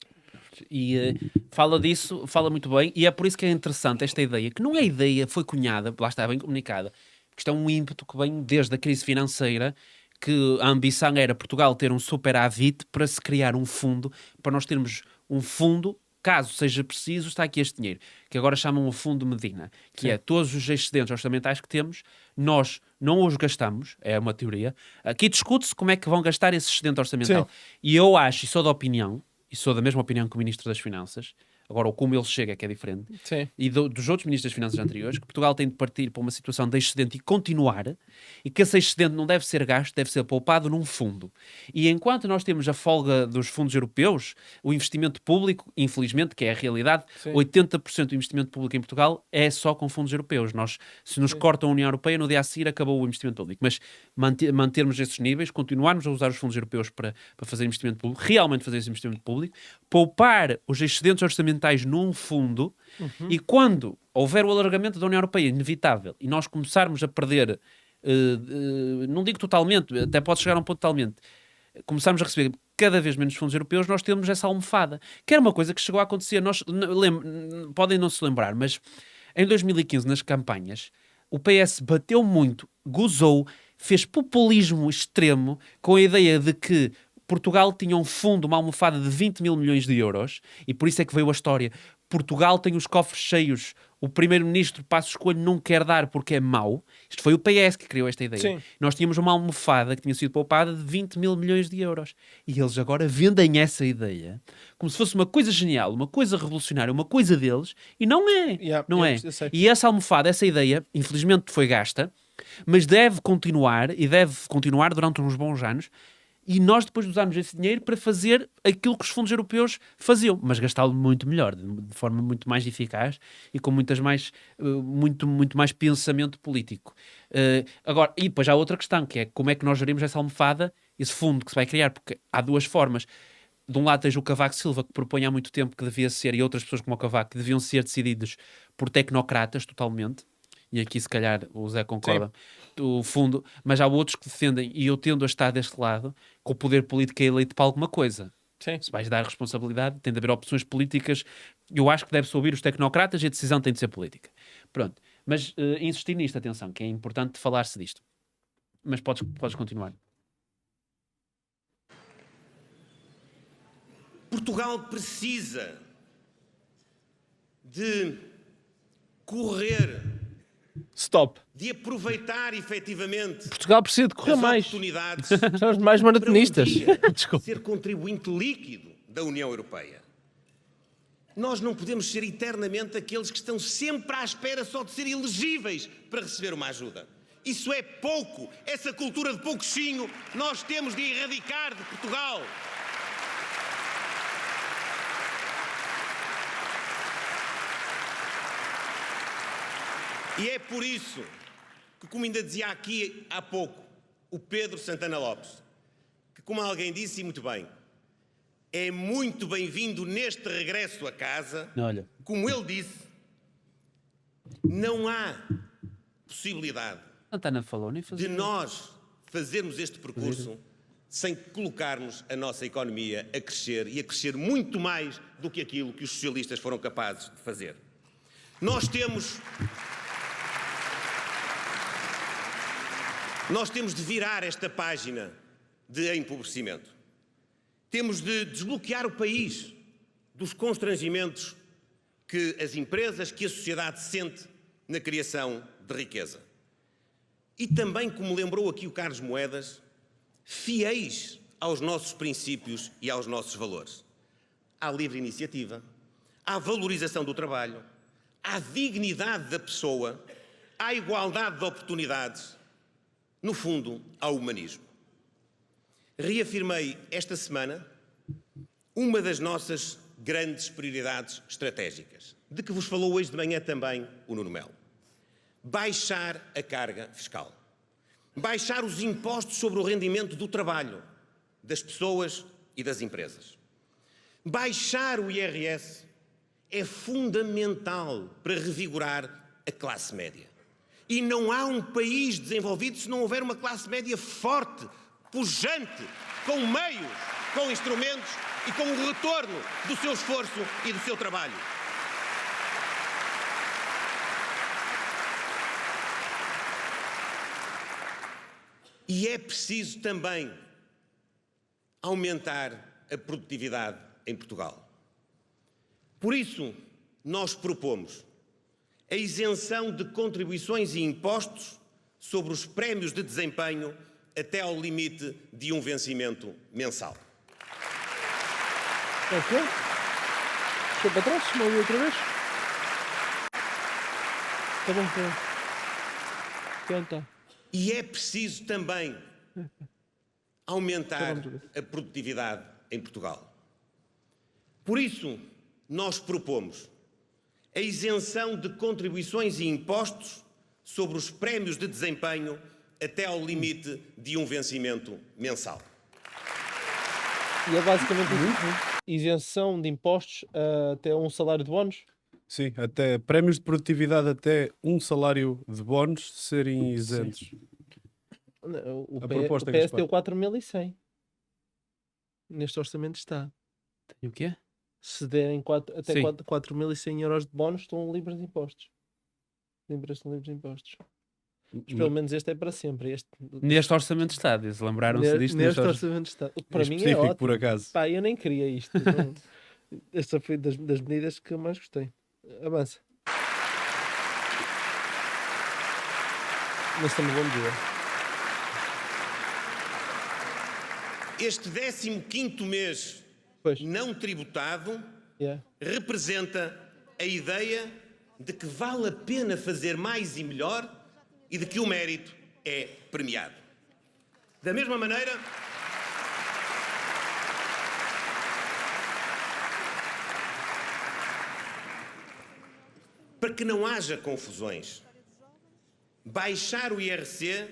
E fala disso, fala muito bem, e é por isso que é interessante esta ideia, que não é ideia, foi cunhada, lá está bem comunicada, porque isto é um ímpeto que vem desde a crise financeira, que a ambição era Portugal ter um superávit para se criar um fundo, para nós termos um fundo, caso seja preciso, está aqui este dinheiro, que agora chamam o Fundo Medina, que é todos os excedentes orçamentais que temos, nós não os gastamos, é uma teoria, aqui discute-se como é que vão gastar esse excedente orçamental. E eu acho, e sou da opinião, e sou da mesma opinião que o Ministro das Finanças, agora o como ele chega é que é diferente, Sim. e dos outros Ministros das Finanças anteriores, que Portugal tem de partir para uma situação de excedente e continuar, e que esse excedente não deve ser gasto, deve ser poupado num fundo. E enquanto nós temos a folga dos fundos europeus, o investimento público, infelizmente, que é a realidade, 80% do investimento público em Portugal é só com fundos europeus. Nós, se nos cortam a União Europeia, no dia a seguir acabou o investimento público. Mas mantermos esses níveis, continuarmos a usar os fundos europeus para fazer investimento público, realmente fazer esse investimento público, poupar os excedentes orçamentais num fundo, e quando houver o alargamento da União Europeia, inevitável, e nós começarmos a perder, não digo totalmente, até pode chegar a um ponto totalmente, começarmos a receber cada vez menos fundos europeus, nós temos essa almofada, que era uma coisa que chegou a acontecer, podem não se lembrar, mas em 2015, nas campanhas, o PS bateu muito, gozou, fez populismo extremo com a ideia de que Portugal tinha um fundo, uma almofada de 20 mil milhões de euros, e por isso é que veio a história. Portugal tem os cofres cheios, o primeiro-ministro Passos Coelho não quer dar porque é mau. Isto foi o PS que criou esta ideia. Sim. Nós tínhamos uma almofada que tinha sido poupada de 20 mil milhões de euros. E eles agora vendem essa ideia como se fosse uma coisa genial, uma coisa revolucionária, uma coisa deles, e não é. Não é. Eu sei. E essa almofada, essa ideia, infelizmente foi gasta, mas deve continuar, e deve continuar durante uns bons anos, e nós depois usamos esse dinheiro para fazer aquilo que os fundos europeus faziam, mas gastá-lo muito melhor, de forma muito mais eficaz e com muito mais pensamento político. Agora, e depois há outra questão, que é como é que nós gerimos essa almofada, esse fundo que se vai criar, porque há duas formas. De um lado tens o Cavaco Silva, que propõe há muito tempo que devia ser, e outras pessoas como o Cavaco, que deviam ser decididos por tecnocratas totalmente, e aqui se calhar o Zé concorda, o fundo, mas há outros que defendem, e eu tendo a estar deste lado, que o poder político é eleito para alguma coisa. Sim. Se vais dar responsabilidade, tem de haver opções políticas, eu acho que deve-se ouvir os tecnocratas e a decisão tem de ser política. Pronto, mas insistir nisto, atenção, que é importante falar-se disto. Mas podes continuar. Portugal precisa de correr, Stop. de aproveitar efetivamente Portugal precisa de correr as mais. oportunidades Somos mais maratonistas. para um dia Desculpa. ser contribuinte líquido da União Europeia. Nós não podemos ser eternamente aqueles que estão sempre à espera só de ser elegíveis para receber uma ajuda. Isso é pouco. Essa cultura de pouquinho nós temos de erradicar de Portugal. E é por isso que, como ainda dizia aqui há pouco o Pedro Santana Lopes, que, como alguém disse e muito bem, é muito bem-vindo neste regresso a casa. Olha. Como ele disse, não há possibilidade Santana falou, nem de fazia. nós fazermos este percurso sem colocarmos a nossa economia a crescer, e a crescer muito mais do que aquilo que os socialistas foram capazes de fazer. Nós temos de virar esta página de empobrecimento. Temos de desbloquear o país dos constrangimentos que as empresas, que a sociedade sente na criação de riqueza. E também, como lembrou aqui o Carlos Moedas, fiéis aos nossos princípios e aos nossos valores. À livre iniciativa, à valorização do trabalho, à dignidade da pessoa, à igualdade de oportunidades, no fundo, ao humanismo. Reafirmei esta semana uma das nossas grandes prioridades estratégicas, de que vos falou hoje de manhã também o Nuno Melo. baixar a carga fiscal, baixar os impostos sobre o rendimento do trabalho, das pessoas e das empresas. Baixar o IRS é fundamental para revigorar a classe média. E não há um país desenvolvido se não houver uma classe média forte, pujante, com meios, com instrumentos e com o retorno do seu esforço e do seu trabalho. E é preciso também aumentar a produtividade em Portugal. Por isso, nós propomos a isenção de contribuições e impostos sobre os prémios de desempenho até ao limite de um vencimento mensal. É o quê? Deixa para trás, não ouvi outra vez. Está bom, Tenta. E é preciso também aumentar a produtividade em Portugal. Por isso, nós propomos a isenção de contribuições e impostos sobre os prémios de desempenho até ao limite de um vencimento mensal. E é basicamente isso. Isenção de impostos até um salário de bónus? Sim, até prémios de produtividade até um salário de bónus serem isentos. O A proposta é PS Gaspar. deu 4.100. Neste orçamento está. E o quê? Se derem até Sim. 4.100 euros de bónus, estão livres de impostos. Estão livres de impostos. Mas pelo menos este é para sempre. Neste orçamento está, lembraram-se disto? Neste orçamento está. Para mim é Específico, ótimo. por acaso. Pá, eu nem queria isto. Não. Esta foi das medidas que eu mais gostei. Avança. Mas estamos bom dia. Este 15º mês Pois. não tributado Yeah. representa a ideia de que vale a pena fazer mais e melhor e de que o mérito é premiado. Da mesma maneira, para que não haja confusões, baixar o IRC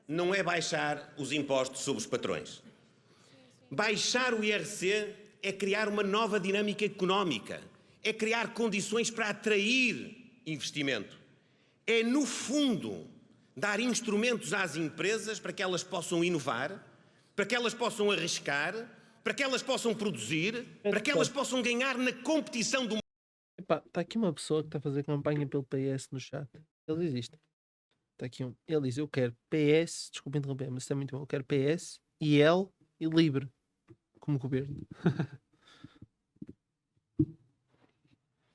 não é baixar os impostos sobre os patrões. Baixar o IRC é criar uma nova dinâmica económica, é criar condições para atrair investimento. É, no fundo, dar instrumentos às empresas para que elas possam inovar, para que elas possam arriscar, para que elas possam produzir, para que elas possam ganhar na competição do Epá, está aqui uma pessoa que está a fazer campanha pelo PS no chat. Ele diz isto. Está aqui um. Ele diz: eu quero PS, desculpa interromper, mas isso é muito bom. Eu quero PS, IL e LIVRE como governo.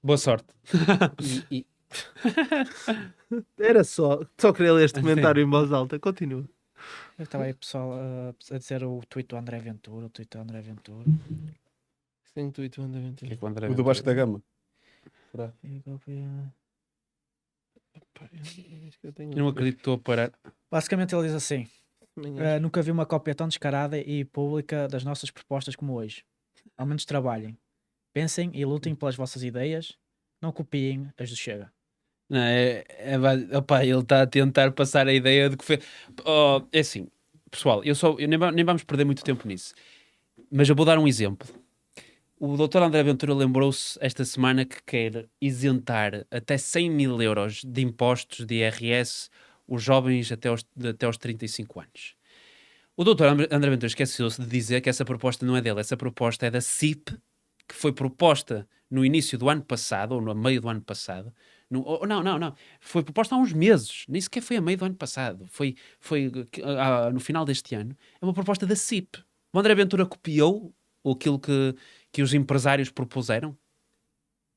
Boa sorte. Era só queria ler este comentário em voz alta. Continua. Estava aí pessoal a dizer o tweet do André Ventura, o tweet do André Ventura. Tem tweet André Ventura. Que é que o André O do Ventura- Vasco da Gama. Eu não acredito que estou a parar. Basicamente ele diz assim: nunca vi uma cópia tão descarada e pública das nossas propostas como hoje. Ao menos trabalhem. Pensem e lutem pelas vossas ideias. Não copiem as do Chega. Não, opá, ele está a tentar passar a ideia de que foi. Oh, é assim, pessoal, eu nem vamos perder muito tempo nisso. Mas eu vou dar um exemplo. O Dr. André Ventura lembrou-se esta semana que quer isentar até 100 mil euros de impostos de IRS os jovens até aos 35 anos. O Dr. André Ventura esqueceu-se de dizer que essa proposta não é dele, essa proposta é da CIP, que foi proposta no início do ano passado, ou no meio do ano passado. Não. Foi proposta há uns meses, nem sequer foi a meio do ano passado. Foi no final deste ano. É uma proposta da CIP. O André Ventura copiou aquilo que os empresários propuseram.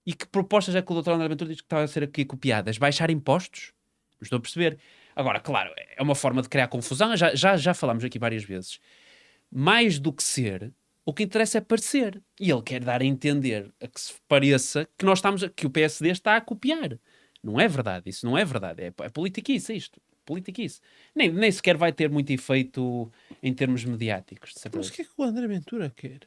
E que propostas é que o Dr. André Ventura diz que estão a ser aqui copiadas? Baixar impostos? Não estou a perceber. Agora, claro, é uma forma de criar confusão. Já falámos aqui várias vezes. Mais do que ser, o que interessa é parecer. E ele quer dar a entender a que se pareça que o PSD está a copiar. Não é verdade. Isso não é verdade. É politiquice isto. Politiquice. Nem sequer vai ter muito efeito em termos mediáticos. De Mas certeza. o que é que o André Ventura quer?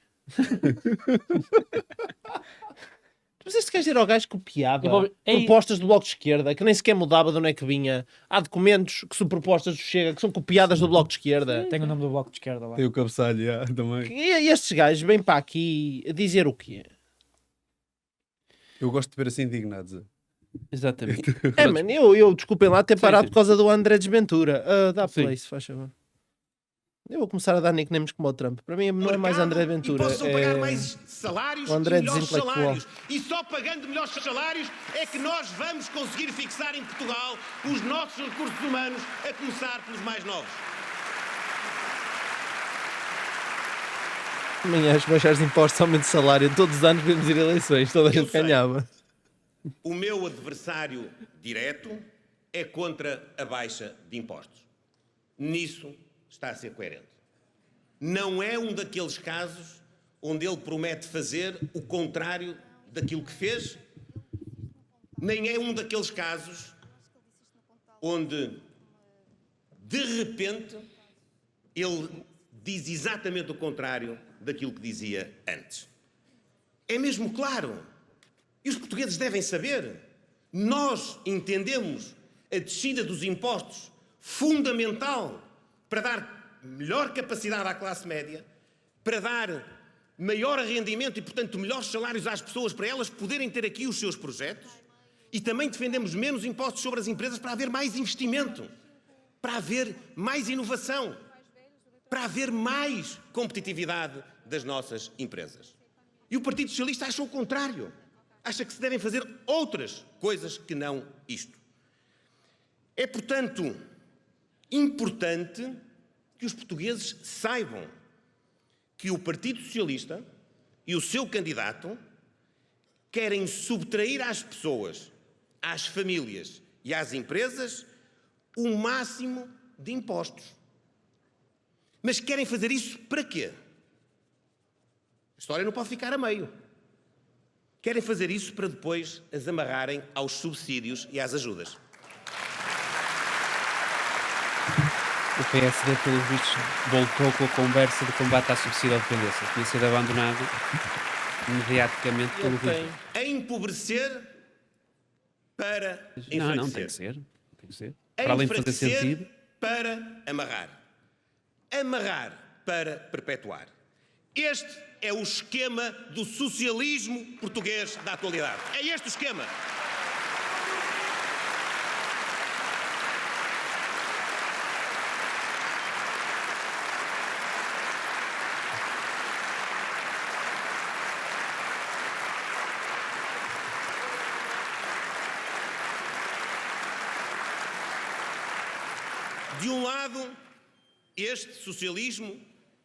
Mas este gajo era o gajo que copiava Ei. propostas do Bloco de Esquerda, que nem sequer mudava de onde é que vinha. Há documentos que são propostas do Chega, que são copiadas do Bloco de Esquerda. Tem o nome do Bloco de Esquerda lá. Tem o cabeçalho, também. E estes gajos vêm para aqui a dizer o quê? Eu gosto de ver assim indignados. Exatamente. Mano, eu desculpem lá ter Sim, parado sim. por causa do André Desventura. Dá Sim. play, se faz favor. Eu vou começar a dar nicknames como o Trump. Para mim não é mais André Ventura. E possam pagar mais salários o André e melhores desintelectual. salários. E só pagando melhores salários é que nós vamos conseguir fixar em Portugal os nossos recursos humanos, a começar pelos mais novos. Amanhã os baixares de impostos, aumento de salário. Todos os anos podemos ir a eleições. Toda a Eu gente sei. ganhava. O meu adversário direto é contra a baixa de impostos. Nisso está a ser coerente. Não é um daqueles casos onde ele promete fazer o contrário daquilo que fez, nem é um daqueles casos onde, de repente, ele diz exatamente o contrário daquilo que dizia antes. É mesmo claro. E os portugueses devem saber. Nós entendemos a descida dos impostos fundamental para dar melhor capacidade à classe média, para dar maior rendimento e, portanto, melhores salários às pessoas, para elas poderem ter aqui os seus projetos. E também defendemos menos impostos sobre as empresas para haver mais investimento, para haver mais inovação, para haver mais competitividade das nossas empresas. E o Partido Socialista acha o contrário. Acha que se devem fazer outras coisas que não isto. É, portanto, importante que os portugueses saibam que o Partido Socialista e o seu candidato querem subtrair às pessoas, às famílias e às empresas o máximo de impostos. Mas querem fazer isso para quê? A história não pode ficar a meio. Querem fazer isso para depois as amarrarem aos subsídios e às ajudas. O PSD, pelos vistos, voltou com a conversa de combate à subsídio à dependência. Tinha sido abandonado imediaticamente pelo governo. A empobrecer para enfraquecer. Não, tem que ser. Tem que ser. A Para além de fazer enfraquecer sentido. para amarrar. Amarrar para perpetuar. Este é o esquema do socialismo português da atualidade. É este o esquema. De um lado, este socialismo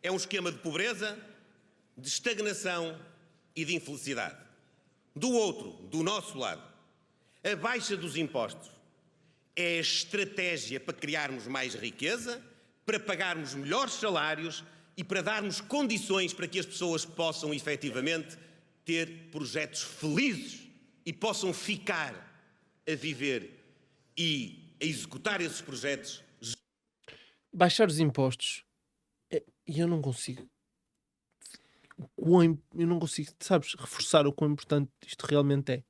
é um esquema de pobreza, de estagnação e de infelicidade. Do outro, do nosso lado, a baixa dos impostos é a estratégia para criarmos mais riqueza, para pagarmos melhores salários e para darmos condições para que as pessoas possam efetivamente ter projetos felizes e possam ficar a viver e a executar esses projetos. Baixar os impostos. E eu não consigo. Eu não consigo, sabes, reforçar o quão importante isto realmente é.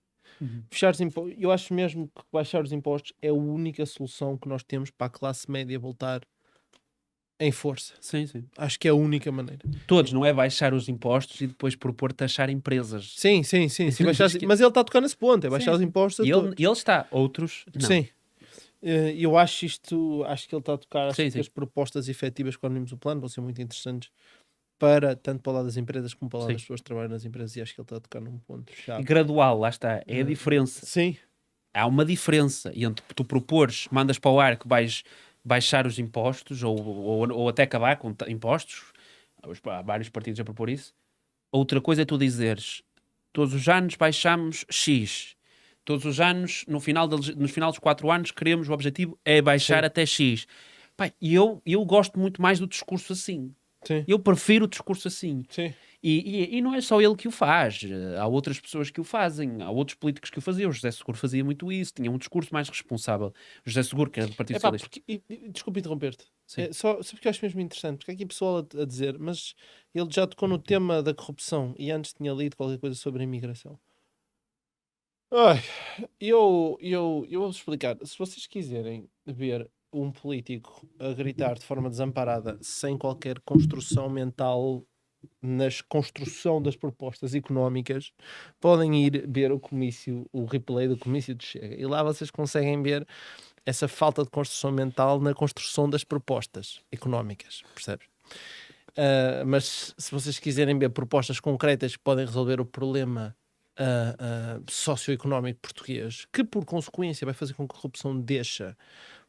Fechar os impostos. Eu acho mesmo que baixar os impostos é a única solução que nós temos para a classe média voltar em força. Sim, sim. Acho que é a única maneira. Todos, não é baixar os impostos e depois propor taxar empresas. Sim. Mas ele está a tocar nesse ponto, é baixar Sim. os impostos. E ele está, outros não. Sim. Eu acho acho que ele está a tocar, acho Sim, que as propostas efetivas quando vimos o plano vão ser muito interessantes tanto para o lado das empresas como para o lado Sim. das pessoas que trabalham nas empresas, e acho que ele está a tocar num ponto chave. Gradual, lá está, é a diferença. Sim. Há uma diferença entre tu propores, mandas para o ar que vais baixar os impostos ou até acabar com impostos. Há vários partidos a propor isso. Outra coisa é tu dizeres todos os anos baixamos X. Todos os anos, no final dos 4 anos, queremos, o objetivo é baixar até X. Pai, e eu gosto muito mais do discurso assim. Sim. Eu prefiro o discurso assim. Sim. E não é só ele que o faz. Há outras pessoas que o fazem. Há outros políticos que o faziam. O José Seguro fazia muito isso. Tinha um discurso mais responsável. O José Seguro, que era do Partido Socialista. Desculpa interromper-te. Sim. Só porque eu acho mesmo interessante, porque há aqui pessoal a dizer, mas ele já tocou no tema da corrupção e antes tinha lido qualquer coisa sobre a imigração. Ai, eu vou explicar. Se vocês quiserem ver um político a gritar de forma desamparada, sem qualquer construção mental na construção das propostas económicas, podem ir ver o comício, o replay do comício de Chega. E lá vocês conseguem ver essa falta de construção mental na construção das propostas económicas, percebes? Mas se vocês quiserem ver propostas concretas que podem resolver o problema socioeconómico português, que por consequência vai fazer com que a corrupção deixe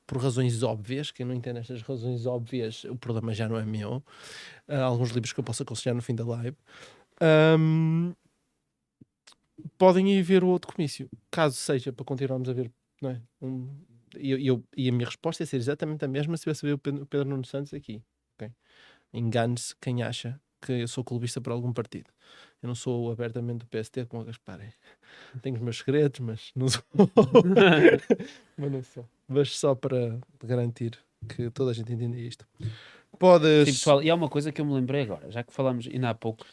por razões óbvias, quem não entende estas razões óbvias, o problema já não é meu. Alguns livros que eu posso aconselhar no fim da live. Podem ir ver o outro comício, caso seja para continuarmos a ver, não é? E a minha resposta ia ser exatamente a mesma se tivesse a ver o Pedro Nuno Santos aqui. Okay? Engane-se quem acha que eu sou clubista por algum partido. Eu não sou abertamente do PST como o Gaspar é. Tenho os meus segredos, mas não sou. Mas não sou. Mas só para garantir que toda a gente entenda isto. Podes... Sim, pessoal, e há uma coisa que eu me lembrei agora, já que falámos ainda há pouco.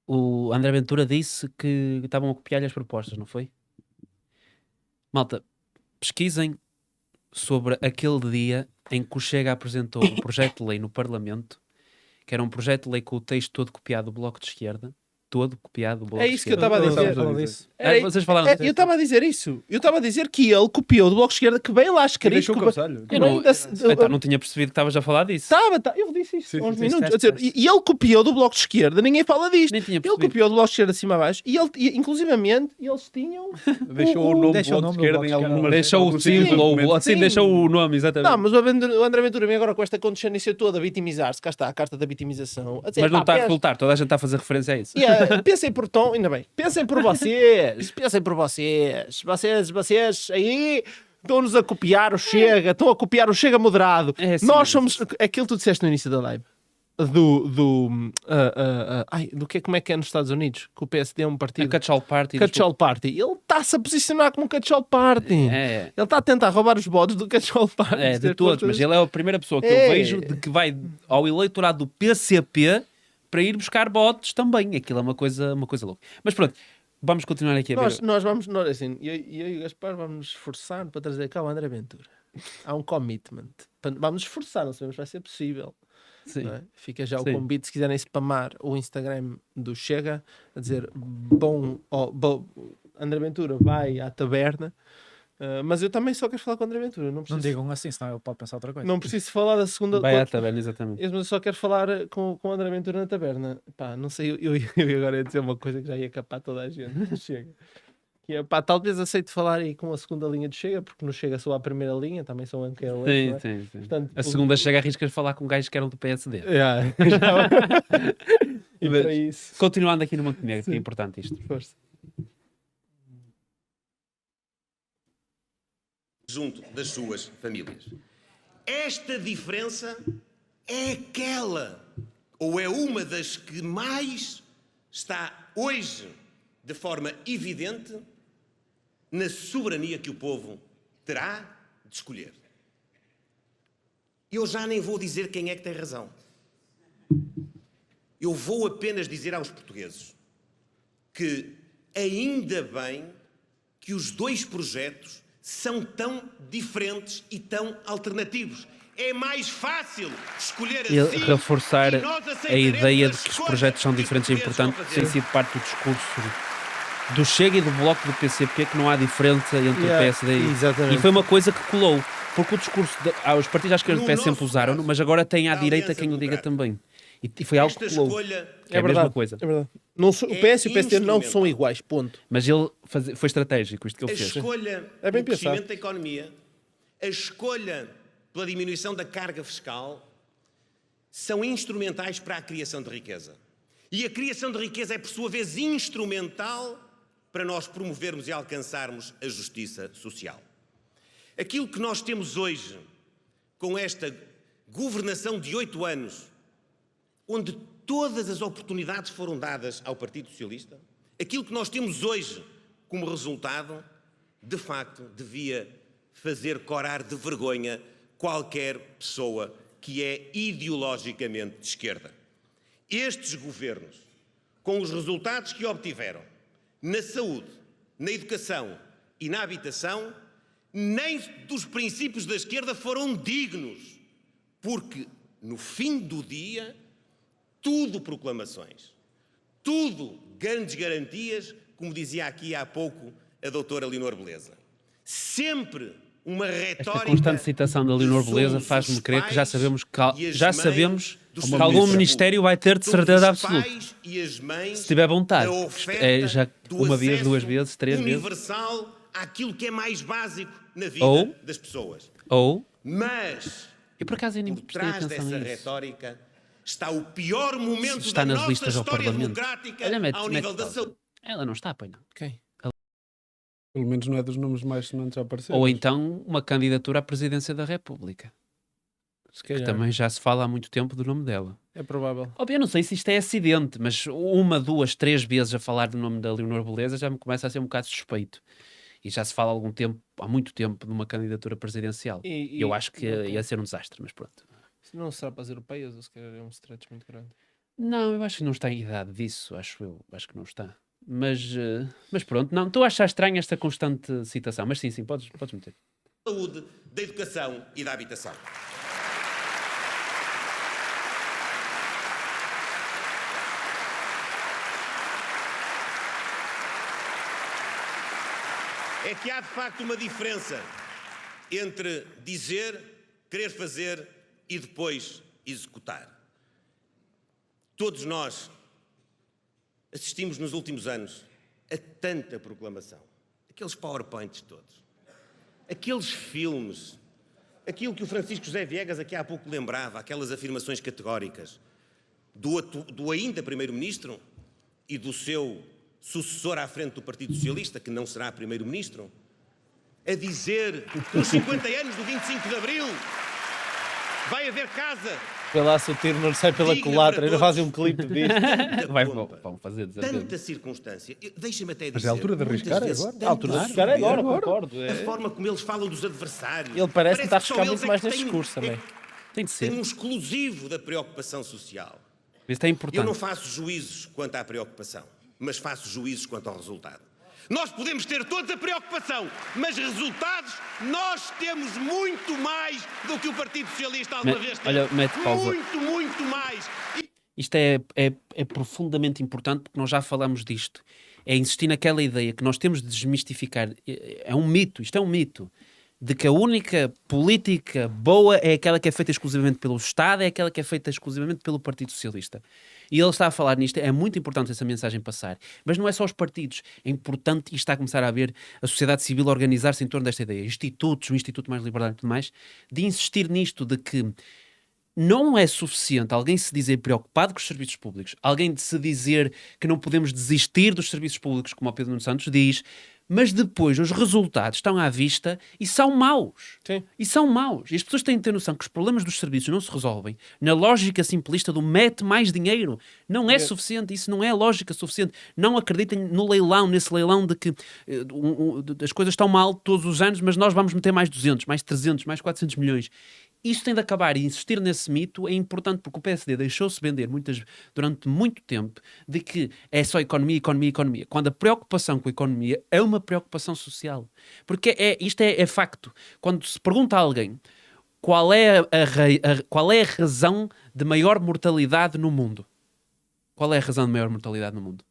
O André Ventura disse que estavam a copiar-lhe as propostas, não foi? Malta, pesquisem sobre aquele dia em que o Chega apresentou um projeto de lei no Parlamento, que era um projeto de lei com o texto todo copiado do Bloco de Esquerda. Todo copiado do Bloco É de isso que eu Esquerda. estava a dizer. Vocês falaram Eu estava a dizer isso. Eu estava a dizer que ele copiou do Bloco de Esquerda, que bem lá E escrito. deixou o cabeçalho. Eu não tinha percebido que estavas a falar disso. Eu disse isso há uns sim, minutos. sim. A dizer, e ele copiou do Bloco de Esquerda, ninguém fala disto. Nem tinha Ele percebido. copiou do Bloco de Esquerda de cima a baixo e inclusivamente eles tinham. Deixou o nome Deixa o do nome Bloco de do Esquerda em Bloco de algumas... Deixou o alguns símbolo, ou documentos. assim Sim. deixou o nome, exatamente. Não, mas o André Ventura vem agora com esta condescendência toda a vitimizar-se. Cá está a carta da vitimização. A dizer, Mas não pá, está a pensa- resultar, toda a gente está a fazer referência a isso. Pensem por tom, ainda bem. Pensem por vocês. Pensem por vocês. Vocês aí estão-nos a copiar o Chega. Estão a copiar o Chega moderado. É assim, Nós somos... Aquilo que tu disseste no início da live. Como é que é nos Estados Unidos? Que o PSD é um A partido... Catch-all Party. Catch-all Party. Ele está-se a posicionar como um Catch-all Party. É, Ele está a tentar roubar os votos do Catch-all Party. é, de todos, mas ele é a primeira pessoa que eu vejo de que vai ao eleitorado do PCP para ir buscar votos também. Aquilo é uma coisa louca. Mas pronto, vamos continuar aqui a ver. Nós vamos, assim, eu e o Gaspar vamos nos esforçar para trazer cá o André Ventura. Há um commitment. Vamos nos esforçar, não sabemos se vai ser possível. Sim. Não é? Fica já o Sim. convite, se quiserem spamar o Instagram do Chega, a dizer André Ventura vai à taberna. Mas eu também só quero falar com o André Ventura. Não Não preciso, digam assim, senão ele pode pensar outra coisa. não preciso falar da segunda... Vai à taberna, exatamente. Mas eu só quero falar com o André Ventura na taberna. Pá, não sei, eu agora ia dizer uma coisa que já ia capar toda a gente. Chega. Que é, pá, talvez aceite falar aí com a segunda linha de Chega, porque não Chega só à primeira linha, também são anqueira. Sim, sim, sim. Portanto, A segunda chega a riscas de falar com gajos que eram do PSD. E Mas- para isso, Continuando aqui no Montenegro, que é importante isto. força. junto das suas famílias. Esta diferença é aquela, ou é uma das que mais está hoje, de forma evidente, na soberania que o povo terá de escolher. Eu já nem vou dizer quem é que tem razão. Eu vou apenas dizer aos portugueses que ainda bem que os dois projetos são tão diferentes e tão alternativos. É mais fácil escolher E assim. reforçar e nós a aceitaremos ideia de as que os escolhas projetos são que os diferentes e portugueses vão importantes fazer. tem sido parte do discurso do Chega e do Bloco do PCP, que não há diferença entre Yeah, o PSD e... exatamente. E foi uma coisa que colou, porque o discurso os partidos à esquerda do No PS sempre nosso usaram, caso, mas agora tem à da direita Aliança quem o diga Democrática. também. E foi algo Esta que colou. escolha É a mesma coisa. É verdade. Não sou, o É PS e o PSD não instrumental. são iguais, ponto. Mas ele foi estratégico, isto que ele A fez. escolha É bem pelo crescimento pensado. da economia, a escolha pela diminuição da carga fiscal, são instrumentais para a criação de riqueza. E a criação de riqueza é, por sua vez, instrumental para nós promovermos e alcançarmos a justiça social. Aquilo que nós temos hoje, com esta governação de 8 anos, onde todas as oportunidades foram dadas ao Partido Socialista, aquilo que nós temos hoje como resultado, de facto, devia fazer corar de vergonha qualquer pessoa que é ideologicamente de esquerda. Estes governos, com os resultados que obtiveram na saúde, na educação e na habitação, nem dos princípios da esquerda foram dignos, porque, no fim do dia, tudo proclamações, tudo grandes garantias, como dizia aqui há pouco a doutora Leonor Beleza. Sempre uma retórica... Esta constante citação da Leonor Beleza faz-me crer que já sabemos que algum ministério vai ter de certeza absoluta. Se tiver vontade. Já uma vez, duas vezes, três vezes. Universal àquilo que é mais básico na vida das pessoas. Mas, e por acaso ainda por trás dessa retórica, está o pior momento da nas nossa listas ao história Parlamento. democrática Ao nível da saúde. Ela não está, pois não. Quem? Pelo menos não é dos nomes mais sonantes a aparecer. Ou então uma candidatura à presidência da República. Que também já se fala há muito tempo do nome dela. É provável. Óbvio, eu não sei se isto é acidente, mas uma, duas, três vezes a falar do nome da Leonor Beleza já me começa a ser um bocado suspeito. E já se fala há muito tempo, de uma candidatura presidencial. Eu acho que ia ser um desastre, mas pronto. Se não será para as europeias, ou se calhar é um stretch muito grande. Não, eu acho que não está em idade disso, acho eu. Acho que não está. Mas pronto, não, estou a achar estranha esta constante citação. Mas sim, podes meter. Saúde, da educação e da habitação. É que há de facto uma diferença entre dizer, querer fazer e depois executar. Todos nós assistimos nos últimos anos a tanta proclamação, aqueles PowerPoints todos, aqueles filmes, aquilo que o Francisco José Viegas aqui há pouco lembrava, aquelas afirmações categóricas do ainda Primeiro-Ministro e do seu sucessor à frente do Partido Socialista, que não será Primeiro-Ministro, a dizer que nos 50 anos do 25 de Abril vai haver casa. Pela o tiro não sai pela culatra, ainda fazem um clipe disto. Vão fazer tanta circunstância. Deixa-me até dizer. Mas é a altura de arriscar agora? A altura de arriscar agora, concordo. A forma como eles falam dos adversários. Ele parece que está a que só arriscar eles muito mais que neste têm- discurso também. Tem de ser. Tem um exclusivo da preocupação social. Isto é Eu importante. não faço juízos quanto à preocupação, mas faço juízos quanto ao resultado. Nós podemos ter todos a preocupação, mas resultados nós temos muito mais do que o Partido Socialista alguma vez teve. Olha, mete pausa. Muito mais. Isto é profundamente importante porque nós já falamos disto. É insistir naquela ideia que nós temos de desmistificar. É um mito, isto é um mito. De que a única política boa é aquela que é feita exclusivamente pelo Estado, é aquela que é feita exclusivamente pelo Partido Socialista. E ele está a falar nisto, é muito importante essa mensagem passar. Mas não é só os partidos, é importante e está a começar a haver a sociedade civil a organizar-se em torno desta ideia. Institutos, o Instituto Mais Liberdade e tudo mais, de insistir nisto, de que não é suficiente alguém se dizer preocupado com os serviços públicos, alguém de se dizer que não podemos desistir dos serviços públicos, como o Pedro Nuno Santos diz, mas depois os resultados estão à vista e são maus. Sim. E são maus. E as pessoas têm de ter noção que os problemas dos serviços não se resolvem na lógica simplista do mete mais dinheiro. Não é suficiente. Isso não é lógica suficiente. Não acreditem no leilão, nesse leilão de que as coisas estão mal todos os anos, mas nós vamos meter mais 200, mais 300, mais 400 milhões. Isto tem de acabar, e insistir nesse mito é importante porque o PSD deixou-se vender durante muito tempo de que é só economia, economia, economia, quando a preocupação com a economia é uma preocupação social. Porque isto é facto. Quando se pergunta a alguém qual é a razão de maior mortalidade no mundo, qual é a razão de maior mortalidade no mundo?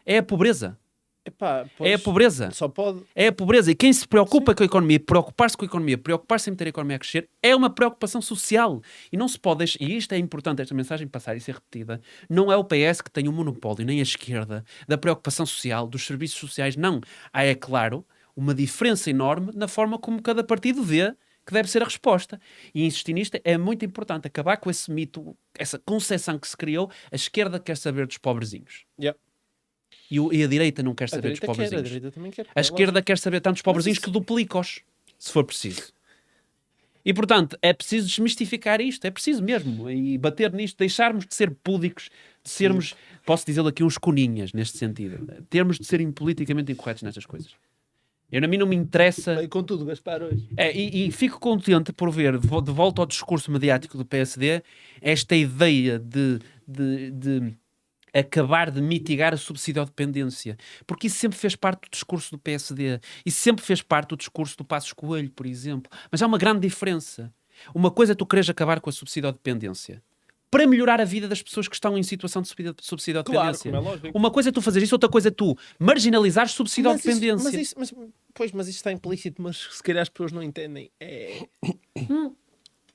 É a pobreza. Epá, É a pobreza. Só pode... É a pobreza. E quem se preocupa com a economia, preocupar-se com a economia, preocupar-se em meter a economia a crescer, é uma preocupação social. E não se pode, e isto é importante, esta mensagem passar e ser repetida, não é o PS que tem o monopólio, nem a esquerda, da preocupação social, dos serviços sociais, não. Há, é claro, uma diferença enorme na forma como cada partido vê que deve ser a resposta. E insistir nisto é muito importante, acabar com esse mito, essa concepção que se criou, a esquerda quer saber dos pobrezinhos. Yeah. E a direita não quer A saber dos direita pobrezinhos. quer, a direita também quer. A esquerda quer saber tantos pobrezinhos que duplica-os, se for preciso. E, portanto, é preciso desmistificar isto, é preciso mesmo, e bater nisto, deixarmos de ser púdicos, de sermos, posso dizê-lo aqui, uns coninhas, neste sentido. Termos de ser politicamente incorretos nestas coisas. A mim não me interessa... Bem, com tudo, Gaspar, hoje. E fico contente por ver, de volta ao discurso mediático do PSD, esta ideia de acabar de mitigar a subsidiodependência, porque isso sempre fez parte do discurso do PSD, e sempre fez parte do discurso do Passos Coelho, por exemplo. Mas há uma grande diferença. Uma coisa é tu queres acabar com a subsidiodependência para melhorar a vida das pessoas que estão em situação de subsidiodependência. Claro, como é lógico. Uma coisa é tu fazer isso, outra coisa é tu marginalizares subsidiodependência. Mas isso está implícito, mas se calhar as pessoas não entendem.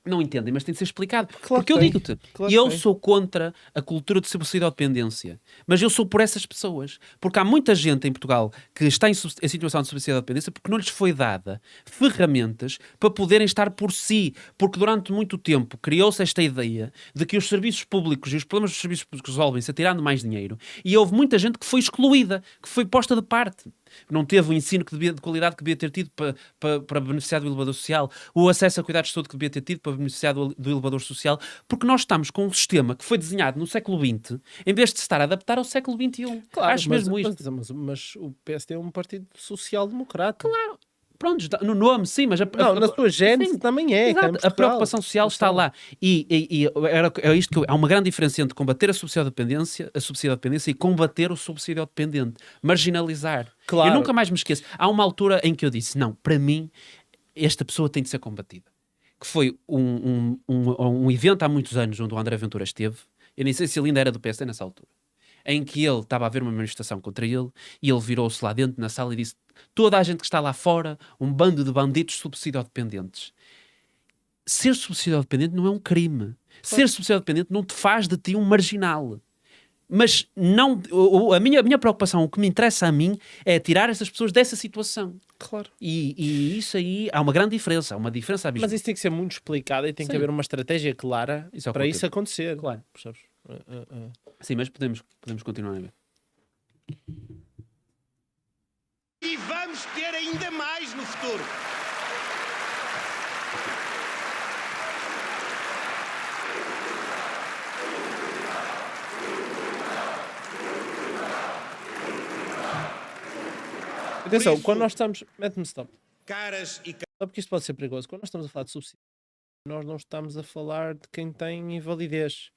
Não entendem, mas tem de ser explicado. Claro Porque eu que tem. digo-te, Claro que eu tem. sou contra a cultura de subsidiodependência, mas eu sou por essas pessoas. Porque há muita gente em Portugal que está em situação de subsidiodependência porque não lhes foi dada ferramentas para poderem estar por si. Porque durante muito tempo criou-se esta ideia de que os serviços públicos e os problemas dos serviços públicos resolvem-se atirando mais dinheiro, e houve muita gente que foi excluída, que foi posta de parte. Não teve o ensino de qualidade que devia ter tido para beneficiar do elevador social, o acesso a cuidados de saúde que devia ter tido para beneficiar do elevador social, porque nós estamos com um sistema que foi desenhado no século XX, em vez de se estar a adaptar ao século XXI. Claro, Acho mesmo isto. Mas o PSD é um partido social-democrata. Claro. Pronto, no nome, sim, mas... Na sua gênese sim, também é. cá em exato, a Portugal. preocupação social está lá. É isto que há uma grande diferença entre combater a subsidiodependência e combater o subsidiodependente. Marginalizar. Claro. Eu nunca mais me esqueço. Há uma altura em que eu disse, não, para mim, esta pessoa tem de ser combatida. Que foi um evento há muitos anos onde o André Ventura esteve. Eu nem sei se ele ainda era do PSD nessa altura. Em que ele estava a haver uma manifestação contra ele e ele virou-se lá dentro na sala e disse: toda a gente que está lá fora, um bando de bandidos subsidiodependentes. Ser subsidiodependente não é um crime. Ser subsidiodependente não te faz de ti um marginal. Mas não, a minha preocupação, o que me interessa a mim, é tirar essas pessoas dessa situação. Claro. E isso aí, há uma grande diferença. Há uma diferença abismal. Mas isso tem que ser muito explicado e tem que Sim. haver uma estratégia clara Isso é o para que eu isso digo. acontecer. Claro. Percebes? Sim, mas podemos continuar a ver. E vamos ter ainda mais no futuro. Atenção, isso- quando nós estamos... Mete-me stop. Caras e Só porque isto pode ser perigoso. Quando nós estamos a falar de subsídio, nós não estamos a falar de quem tem invalidez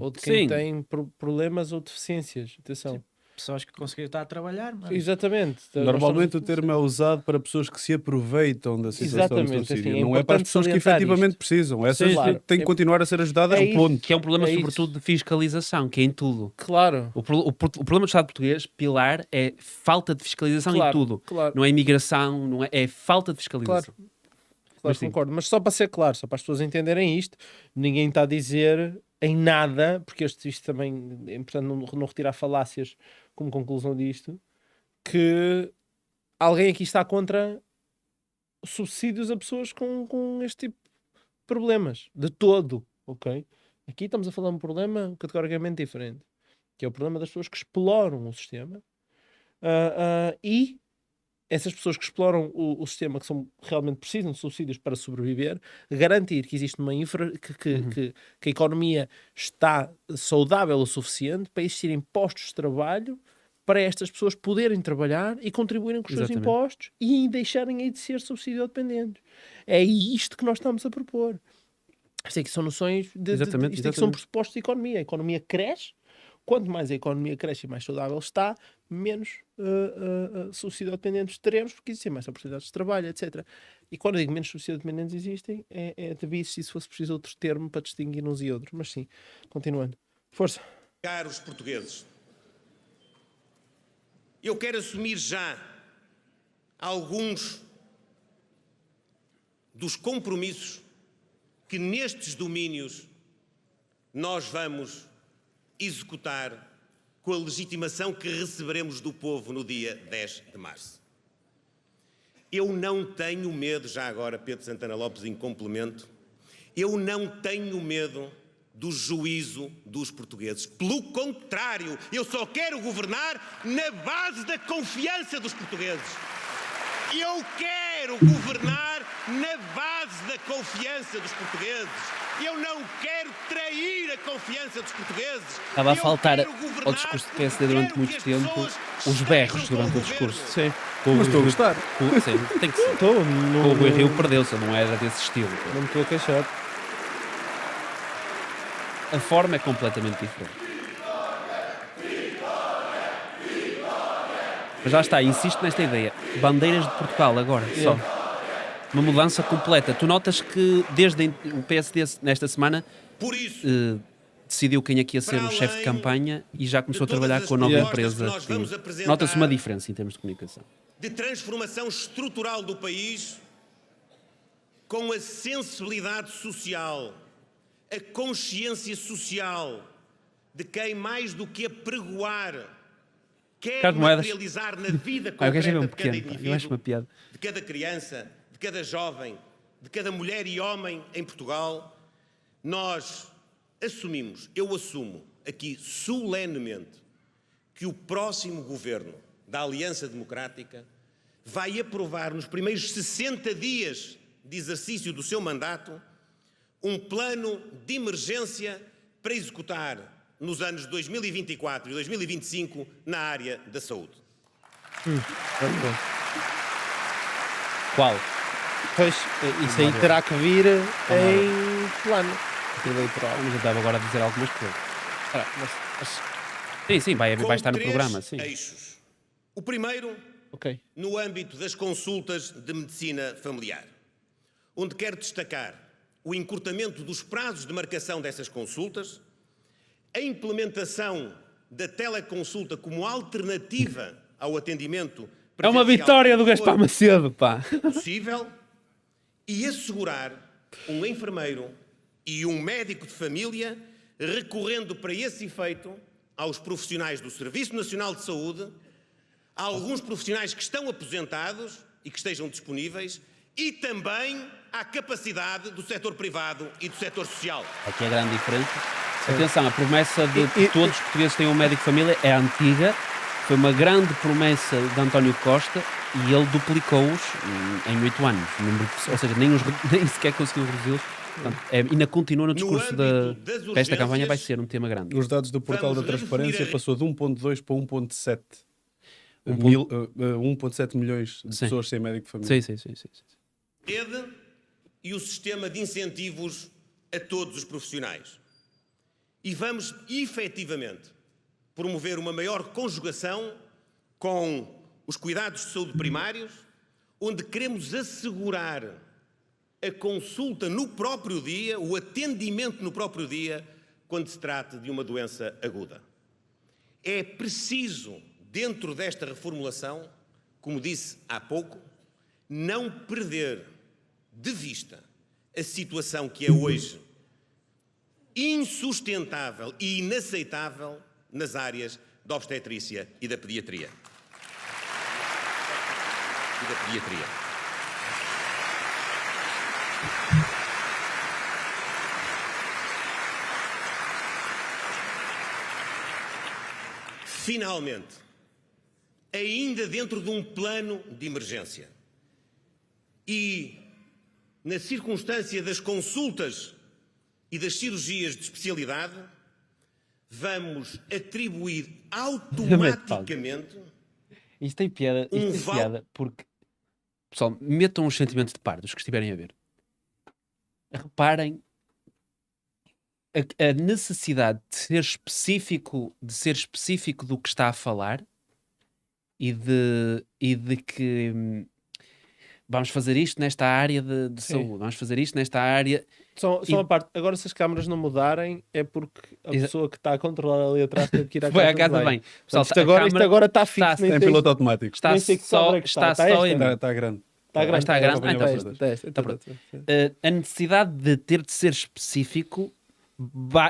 ou de quem Sim. tem problemas ou deficiências. Atenção. Pessoas que conseguiram estar a trabalhar, mas... Exatamente. Nós Normalmente o estamos a- termo é usado para pessoas que se aproveitam da situação Exatamente, do subsídio. assim, é não é para as importante pessoas que salientar efetivamente isto. precisam. Essas Sim, claro. têm que continuar a ser ajudadas. É isso. Ponto. Que é um problema, É isso. sobretudo, de fiscalização, que é em tudo. Claro. O problema do Estado português, pilar, é falta de fiscalização em Claro, tudo. claro. Não é imigração, não é falta de fiscalização. Claro, Mas sim. concordo. Mas só para ser claro, só para as pessoas entenderem isto, ninguém está a dizer em nada, porque isto também é importante não retirar falácias como conclusão disto, que alguém aqui está contra subsídios a pessoas com este tipo de problemas. De todo, ok? Aqui estamos a falar de um problema categoricamente diferente, que é o problema das pessoas que exploram o sistema e essas pessoas que exploram o sistema, que realmente precisam de subsídios para sobreviver, garantir que existe uma que a economia está saudável o suficiente para existirem postos de trabalho para estas pessoas poderem trabalhar e contribuírem com os seus Exatamente. impostos e deixarem aí de ser subsidio-dependentes. É isto que nós estamos a propor. Isto aqui são noções Exatamente, isto aqui são exatamente. pressupostos de economia. A economia cresce. Quanto mais a economia cresce e mais saudável está, menos subsidio-dependentes teremos, porque existem mais oportunidades de trabalho, etc. E quando eu digo menos subsidio-dependentes existem, devia existir, se fosse preciso, outro termo para distinguir uns e outros. Mas sim, continuando. Força. caros portugueses, eu quero assumir já alguns dos compromissos que nestes domínios nós vamos executar com a legitimação que receberemos do povo no dia 10 de março. Eu não tenho medo, já agora, Pedro Santana Lopes, em complemento, eu não tenho medo do juízo dos portugueses. Pelo contrário, eu só quero governar na base da confiança dos portugueses. Eu quero governar na base da confiança dos portugueses. Eu não quero trair a confiança dos portugueses. Estava a Eu faltar quero governar ao discurso do PSD durante quero muito que as tempo pessoas os berros estejam durante com o o discurso. governo. Sim. Com Mas estou a gostar. Sim, tem que ser. Estou, O Rui Rio perdeu-se, não era desse estilo. não me estou a queixar. A forma é completamente diferente. Mas lá está, insisto nesta ideia. Bandeiras de Portugal agora, só. Uma mudança completa. Tu notas que desde o PSD nesta semana Por isso, decidiu quem é que ia ser o chefe de campanha e já começou a trabalhar com a nova empresa. Nota-se uma diferença em termos de comunicação. de transformação estrutural do país, com a sensibilidade social, a consciência social de quem, mais do que apregoar, quer Carlos Moedas. materializar na vida Ah, eu quero ver concreta um de cada pequeno, pá. Eu acho indivíduo, uma piada. de cada criança, de cada jovem, de cada mulher e homem em Portugal, nós assumimos, eu assumo aqui solenemente, que o próximo governo da Aliança Democrática vai aprovar nos primeiros 60 dias de exercício do seu mandato um plano de emergência para executar nos anos 2024 e 2025 na área da saúde. Qual? Pois, isso aí terá que vir em plano eleitoral. Mas eu estava agora a dizer algumas coisas. Sim, vai Com estar no três programa, sim. eixos. O primeiro, Ok. no âmbito das consultas de medicina familiar, onde quero destacar o encurtamento dos prazos de marcação dessas consultas, a implementação da teleconsulta como alternativa ao atendimento É uma presencial vitória do que Gaspar for Macedo, pá. possível, e assegurar um enfermeiro e um médico de família recorrendo para esse efeito aos profissionais do Serviço Nacional de Saúde, a alguns profissionais que estão aposentados e que estejam disponíveis, e também à capacidade do setor privado e do setor social. Aqui é a grande diferença. Atenção, a promessa de que todos os portugueses têm um médico de família é antiga. Foi uma grande promessa de António Costa e ele duplicou-os em 8 anos. Ou seja, nem sequer conseguiu reduzi-los. Portanto, ainda continua no discurso âmbito das esta campanha vai urgências, ser um tema grande. Os dados do portal da Vamos Transparência redefinir passou de 1.2 para 1.7. 1.7 milhões de Sim. pessoas sem médico de família. Sim. Rede e o sistema de incentivos a todos os profissionais. E vamos, efetivamente, promover uma maior conjugação com os cuidados de saúde primários, onde queremos assegurar a consulta no próprio dia, o atendimento no próprio dia, quando se trata de uma doença aguda. É preciso, dentro desta reformulação, como disse há pouco, não perder de vista a situação que é hoje insustentável e inaceitável nas áreas da obstetrícia e da pediatria. Finalmente, ainda dentro de um plano de emergência e na circunstância das consultas e das cirurgias de especialidade, vamos atribuir automaticamente Isto tem piada, porque, pessoal, metam os sentimentos de par dos que estiverem a ver. Reparem a necessidade de ser específico do que está a falar e de que vamos fazer isto nesta área de saúde, vamos fazer isto nesta área. Só uma parte, agora se as câmaras não mudarem é porque a pessoa que está a controlar ali atrás tem que ir à Vai casa à casa de banho. bem. Pessoal, Isto agora está fixo. está- nem Tem sei- piloto automático. Está nem sei que só, sobra que está está. só Está em esta? Está grande. Está grande. Está grande. Está Então, grande. Está pronto. A necessidade de ter de ser específico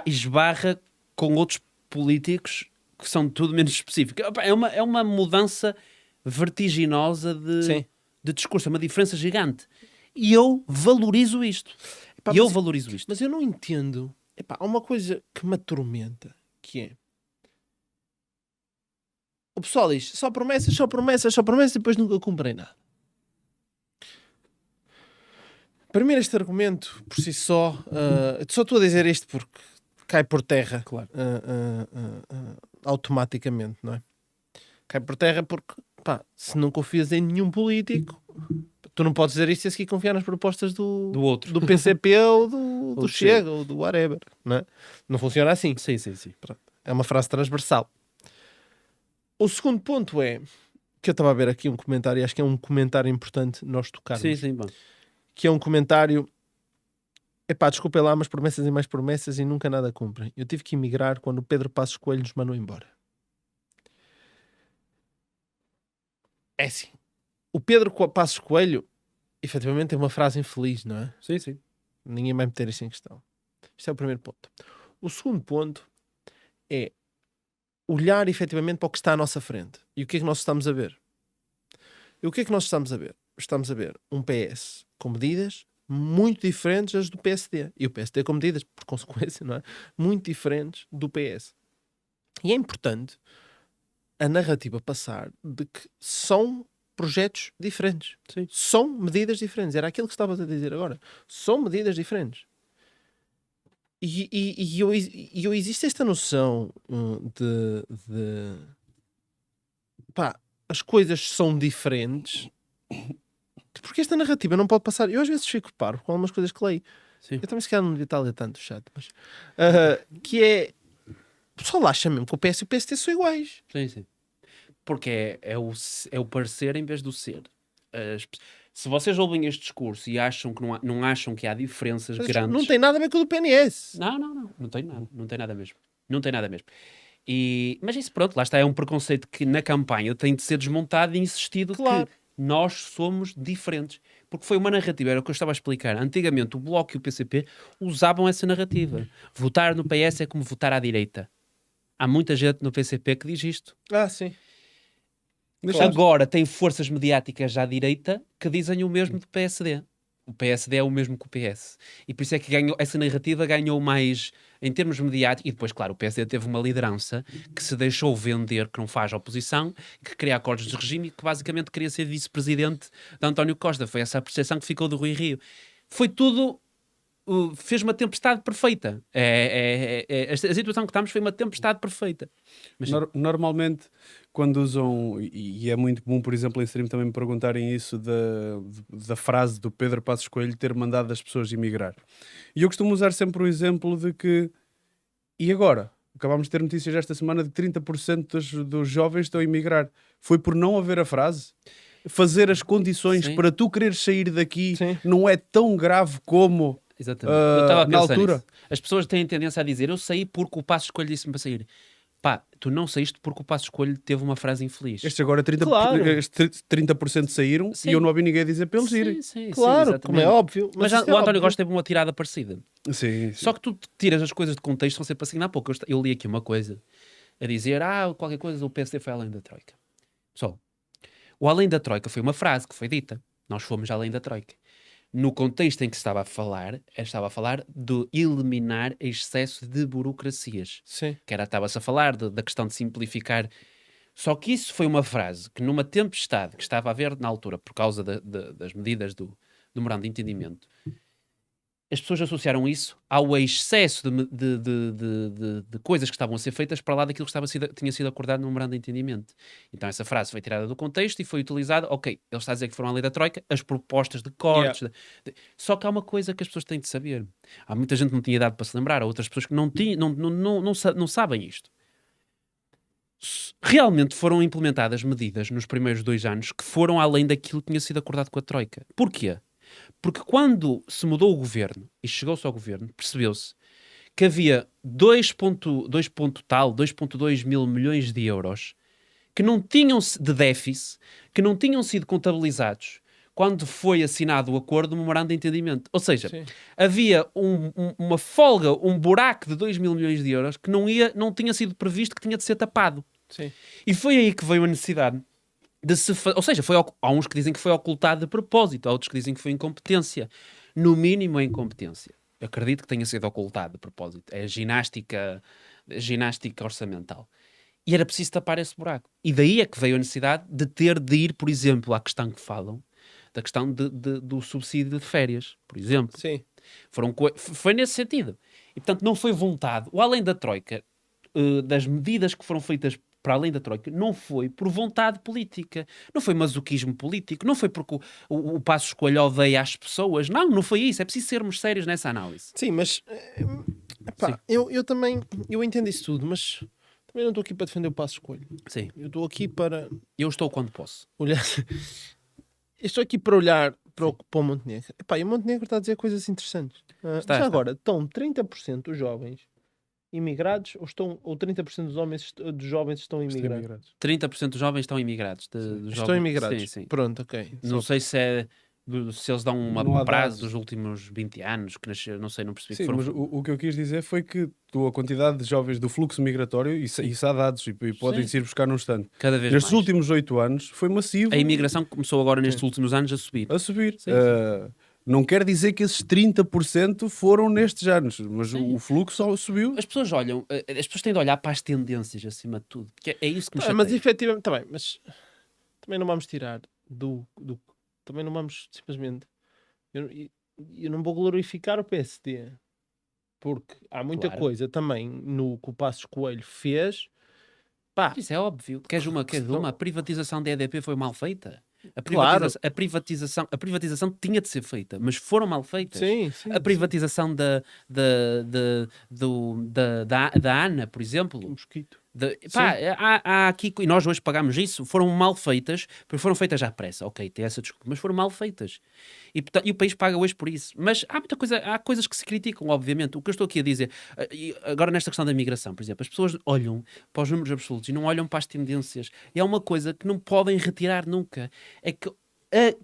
esbarra com outros políticos que são tudo menos específicos. Opa, é uma mudança vertiginosa Sim. de discurso, é uma diferença gigante. E eu valorizo isto. Epá, valorizo isto. Mas eu não entendo. Epá, há uma coisa que me atormenta, que é... O pessoal diz, só promessas, e depois nunca cumprem nada. Primeiro, este argumento, por si só... só estou a dizer isto porque cai por terra. Claro. Automaticamente, não é? Cai por terra porque, pá, se não confias em nenhum político... Tu não podes dizer isto e a seguir confiar nas propostas do outro. do PCP ou do do Chega ou do whatever, não é? Não funciona assim. Sim. Pronto. É uma frase transversal. O segundo ponto é, que eu estava a ver aqui um comentário, e acho que é um comentário importante nós tocarmos. Sim, bom. Que é um comentário... Epá, desculpem lá, mas promessas e mais promessas e nunca nada cumprem. Eu tive que emigrar quando o Pedro Passos Coelho nos mandou embora. É assim. O Pedro Passos Coelho, efetivamente, tem uma frase infeliz, não é? Sim. Ninguém vai meter isso em questão. Isto é o primeiro ponto. O segundo ponto é olhar efetivamente para o que está à nossa frente. E o que é que nós estamos a ver? E o que é que nós estamos a ver? Estamos a ver um PS com medidas muito diferentes das do PSD. E o PSD com medidas, por consequência, não é? Muito diferentes do PS. E é importante a narrativa passar de que são projetos diferentes. Sim. São medidas diferentes. Era aquilo que estavas a dizer agora. São medidas diferentes. E existe esta noção pá, as coisas são diferentes, porque esta narrativa não pode passar. Eu às vezes fico parvo com algumas coisas que leio. Sim. Eu também se calhar não devia estar a ler tanto chat, mas que é o pessoal acha mesmo que o PS e o PSD são iguais. Sim. Porque é o parecer em vez do ser. Se vocês ouvem este discurso e acham que não acham que há diferenças Mas grandes... não tem nada a ver com o do PNS. Não tem nada. Não tem nada mesmo. Não tem nada mesmo. Mas isso, pronto, lá está. É um preconceito que na campanha tem de ser desmontado e insistido Claro. que nós somos diferentes. Porque foi uma narrativa, era o que eu estava a explicar. Antigamente o Bloco e o PCP usavam essa narrativa. Votar no PS é como votar à direita. Há muita gente no PCP que diz isto. Ah, sim. Agora tem forças mediáticas à direita que dizem o mesmo do PSD. O PSD é o mesmo que o PS. E por isso é que essa narrativa ganhou mais em termos mediáticos. E depois, claro, o PSD teve uma liderança que se deixou vender, que não faz oposição, que cria acordos de regime e que basicamente queria ser vice-presidente de António Costa. Foi essa a percepção que ficou do Rui Rio. Foi tudo... fez uma tempestade perfeita. A situação que estamos foi uma tempestade perfeita. Mas, Normalmente, quando usam, e é muito comum, por exemplo, em stream também me perguntarem isso da frase do Pedro Passos Coelho ter mandado as pessoas emigrar. E eu costumo usar sempre o exemplo de que, e agora? Acabámos de ter notícias esta semana de que 30% dos jovens estão a emigrar. Foi por não haver a frase? Fazer as condições Sim. para tu quereres sair daqui Sim. não é tão grave como... exatamente. Eu estava a na pensar altura. nisso. As pessoas têm tendência a dizer: eu saí porque o Passos Coelho disse-me para sair. Pá, tu não saíste porque o Passos Coelho teve uma frase infeliz. Estes agora 30%, Claro. estes 30% saíram Sim. e eu não ouvi ninguém dizer para eles irem. Sim, Claro, exatamente. como é óbvio. Mas isto é o António óbvio. Costa teve uma tirada parecida. Sim. Só que tu tiras as coisas de contexto, vão sempre assim. Há pouco eu li aqui uma coisa a dizer: qualquer coisa, o PSD foi além da Troika. Pessoal, o além da Troika foi uma frase que foi dita. Nós fomos além da Troika. No contexto em que estava a falar de eliminar excesso de burocracias. Sim. Que estava-se a falar da questão de simplificar. Só que isso foi uma frase que numa tempestade que estava a haver na altura, por causa das medidas do memorando de entendimento, as pessoas associaram isso ao excesso de coisas que estavam a ser feitas para lá daquilo que tinha sido acordado no memorando de entendimento. Então essa frase foi tirada do contexto e foi utilizada, ok, ele está a dizer que foram a lei da Troika, as propostas de cortes. Só que há uma coisa que as pessoas têm de saber. Há muita gente que não tinha idade para se lembrar, há outras pessoas que não sabem isto. Realmente foram implementadas medidas nos primeiros 2 anos que foram além daquilo que tinha sido acordado com a Troika. Porquê? Porque quando se mudou o governo e chegou-se ao governo, percebeu-se que havia 2,2 mil milhões de euros que não tinham de déficit, que não tinham sido contabilizados quando foi assinado o acordo do memorando de entendimento. Ou seja, Sim. havia uma folga, um buraco de 2 mil milhões de euros que não tinha sido previsto, que tinha de ser tapado. Sim. E foi aí que veio a necessidade de se fazer. Ou seja, há uns que dizem que foi ocultado de propósito, há outros que dizem que foi incompetência. No mínimo, é incompetência. Eu acredito que tenha sido ocultado de propósito. É ginástica orçamental. E era preciso tapar esse buraco. E daí é que veio a necessidade de ter de ir, por exemplo, à questão que falam, da questão do subsídio de férias, por exemplo. Sim. Foi nesse sentido. E, portanto, não foi vontade. O além da Troika, das medidas que foram feitas para além da Troika, não foi por vontade política. Não foi masoquismo político. Não foi porque o Passos Coelho odeia as pessoas. Não foi isso. É preciso sermos sérios nessa análise. Sim, mas epá, Sim. eu também eu entendo isso tudo, mas Também não estou aqui para defender o Passos Coelho. Sim. Eu estou aqui para Eu estou quando posso. olhar. Eu estou aqui para olhar para o Montenegro. Epá, e o Montenegro está a dizer coisas interessantes. Está. Agora, estão 30% dos jovens imigrados ou 30% dos jovens estão imigrados? 30% dos jovens estão imigrados. Estão imigrados. Sim, sim. Pronto, ok. Não sei se eles dão Não há uma prazo dados. dos últimos 20 anos que nasceram, não sei, não percebi. Sim, mas o que eu quis dizer foi que a quantidade de jovens do fluxo migratório, isso há dados e podem-se ir buscar num instante. cada vez Nestes mais. últimos 8 anos foi massivo A imigração começou agora nestes últimos anos a subir. a subir. Sim, Não quer dizer que esses 30% foram nestes anos, mas o fluxo só subiu. As pessoas olham, as pessoas têm de olhar para as tendências acima de tudo, porque é isso que me chateia. Mas efetivamente, está bem, mas também não vamos tirar também não vamos simplesmente. Eu não vou glorificar o PSD porque há muita Claro. coisa também no que o Passos Coelho fez. Pá, Isso é óbvio. Queres uma? A privatização da EDP foi mal feita. Claro. A privatização tinha de ser feita, mas foram mal feitas. sim. A privatização da ANA, por exemplo. Mosquito. Há aqui, e nós hoje pagámos isso, foram mal feitas, porque foram feitas à pressa, ok, tem essa desculpa, mas foram mal feitas. E o país paga hoje por isso. Mas há muita coisa, há coisas que se criticam, obviamente. O que eu estou aqui a dizer, e agora nesta questão da migração, por exemplo, as pessoas olham para os números absolutos e não olham para as tendências. E há uma coisa que não podem retirar nunca, é que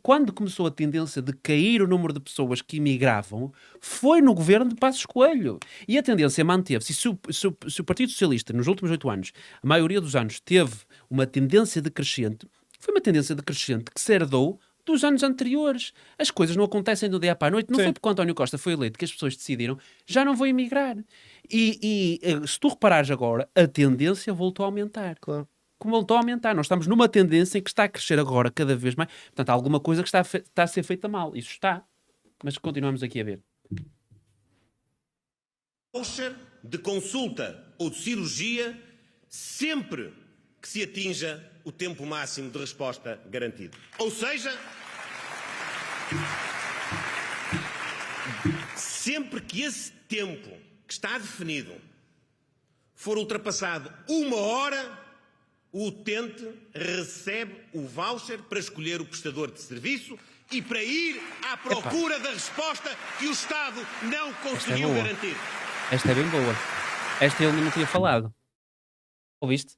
quando começou a tendência de cair o número de pessoas que imigravam, foi no governo de Passos Coelho. E a tendência manteve-se. E se o Partido Socialista, nos últimos 8 anos, a maioria dos anos, teve uma tendência decrescente, foi uma tendência decrescente que se herdou dos anos anteriores. As coisas não acontecem do dia para a noite. Não foi porque o António Costa foi eleito que as pessoas decidiram, já não vou emigrar. E se tu reparares agora, a tendência voltou a aumentar. Claro. Como voltou a aumentar. Nós estamos numa tendência em que está a crescer agora cada vez mais. Portanto, há alguma coisa que está a ser feita mal. Isso está. Mas continuamos aqui a ver. Voucher de consulta ou de cirurgia sempre que se atinja o tempo máximo de resposta garantido. Ou seja, sempre que esse tempo que está definido for ultrapassado 1 hora, o utente recebe o voucher para escolher o prestador de serviço e para ir à procura da resposta que o Estado não conseguiu boa. garantir. Esta é bem boa. Esta ele não tinha falado. Ouviste?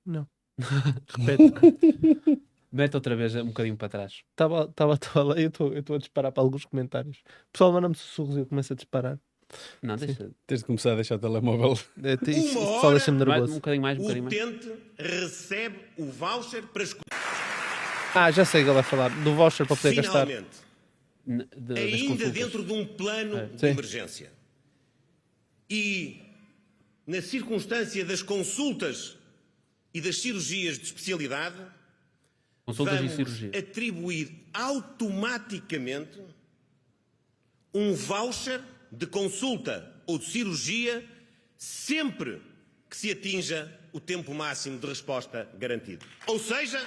Não. Repete. Mete outra vez um bocadinho para trás. Estava lá, eu estou a disparar para alguns comentários. O pessoal manda-me sussurros e eu começo a disparar. Não, deixa. Tens de começar a deixar o telemóvel. Isso Uma só hora, deixa-me Um nervoso. bocadinho mais, um O bocadinho mais. utente recebe o voucher para escolher. Já sei que ele vai falar. Do voucher para poder gastar. Finalmente, Das ainda consultas. dentro de um plano de Sim. emergência e na circunstância das consultas e das cirurgias de especialidade, Consultas e vamos cirurgia. atribuir automaticamente um voucher de consulta ou de cirurgia sempre que se atinja o tempo máximo de resposta garantido. Ou seja,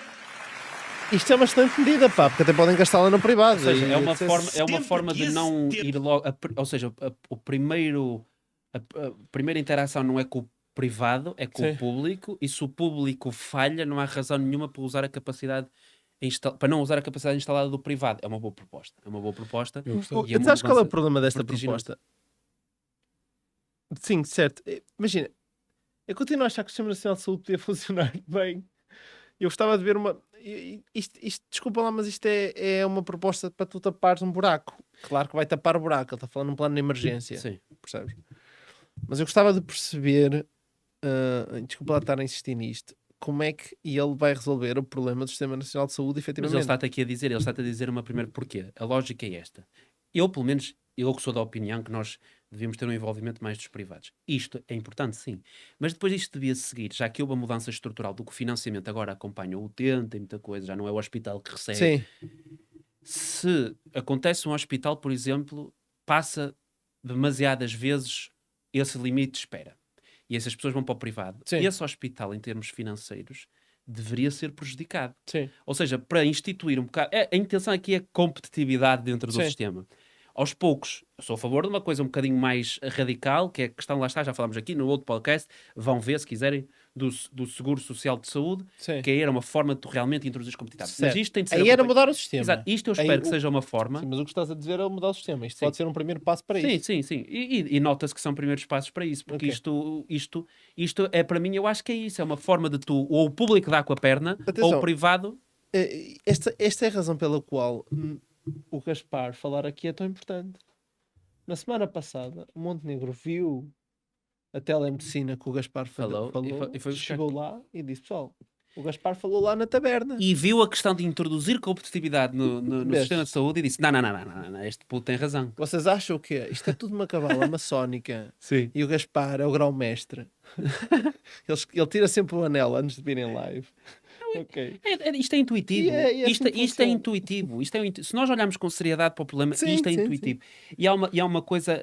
Isto é bastante medida, pá, porque até podem gastá-la no privado. Ou seja, E- é uma Sempre forma que de esse não tempo- ir logo. Ou seja, a primeira interação não é com o privado, é com Sim. o público, e se o público falha, não há razão nenhuma para usar a capacidade. Para não usar a capacidade instalada do privado. É uma boa proposta. É uma boa proposta. Eu gostei. E é uma Sabes qual é o mudança problema desta vertiginosa. proposta? Sim, certo. Imagina, eu continuo a achar que o Sistema Nacional de Saúde podia funcionar bem. Eu gostava de ver uma. Isto, desculpa lá, mas isto é uma proposta para tu tapares um buraco. Claro que vai tapar o buraco. Ele está falando num plano de emergência. Sim. Percebes? Mas eu gostava de perceber. Desculpa lá estar a insistir nisto. Como é que ele vai resolver o problema do Sistema Nacional de Saúde, Mas efetivamente? ele está-te aqui a dizer, ele está-te a dizer uma primeira porquê. A lógica é esta. Eu, pelo menos, eu que sou da opinião que nós devíamos ter um envolvimento mais dos privados. Isto é importante, sim. Mas depois isto devia seguir, já que houve a mudança estrutural do que o financiamento agora acompanha o utente, tem muita coisa, já não é o hospital que recebe. Sim. Se acontece um hospital, por exemplo, passa demasiadas vezes esse limite de espera. E essas pessoas vão para o privado. Sim. Esse hospital, em termos financeiros, deveria ser prejudicado. Sim. Ou seja, para instituir um bocado... a intenção aqui é competitividade dentro do Sim. sistema. Aos poucos, eu sou a favor de uma coisa um bocadinho mais radical, que é a questão, lá está, já falámos aqui no outro podcast, vão ver se quiserem, do Seguro Social de Saúde, Sim. que aí era uma forma de tu realmente introduzir competitividade. Mas Certo. isto tem de ser Aí era acompanhado. mudar o sistema. Exato. Isto eu Aí espero que o- seja uma forma. Sim, mas o que estás a dizer é mudar o sistema. Isto Sim. pode ser um primeiro passo para Sim, isso. sim, sim. E nota-se que são primeiros passos para isso, porque Ok. isto é, para mim, eu acho que é isso. É uma forma de tu, ou o público dá com a perna, Atenção. ou o privado. Esta é a razão pela qual o Gaspar falar aqui é tão importante. Na semana passada, o Montenegro viu a telemedicina que o Gaspar Falou, falou, e foi buscar. chegou lá e disse: pessoal, o Gaspar falou lá na taberna. E viu a questão de introduzir competitividade no Vês? sistema de saúde e disse: não, este puto tem razão. Vocês acham que isto é tudo uma cabala maçónica Sim. e o Gaspar é o grão-mestre? Ele tira sempre o anel antes de virem live. Ok. Isto é intuitivo. E é assim que Isto é funciona. intuitivo. Se nós olharmos com seriedade para o problema, Sim, isto é sim, intuitivo. E há uma coisa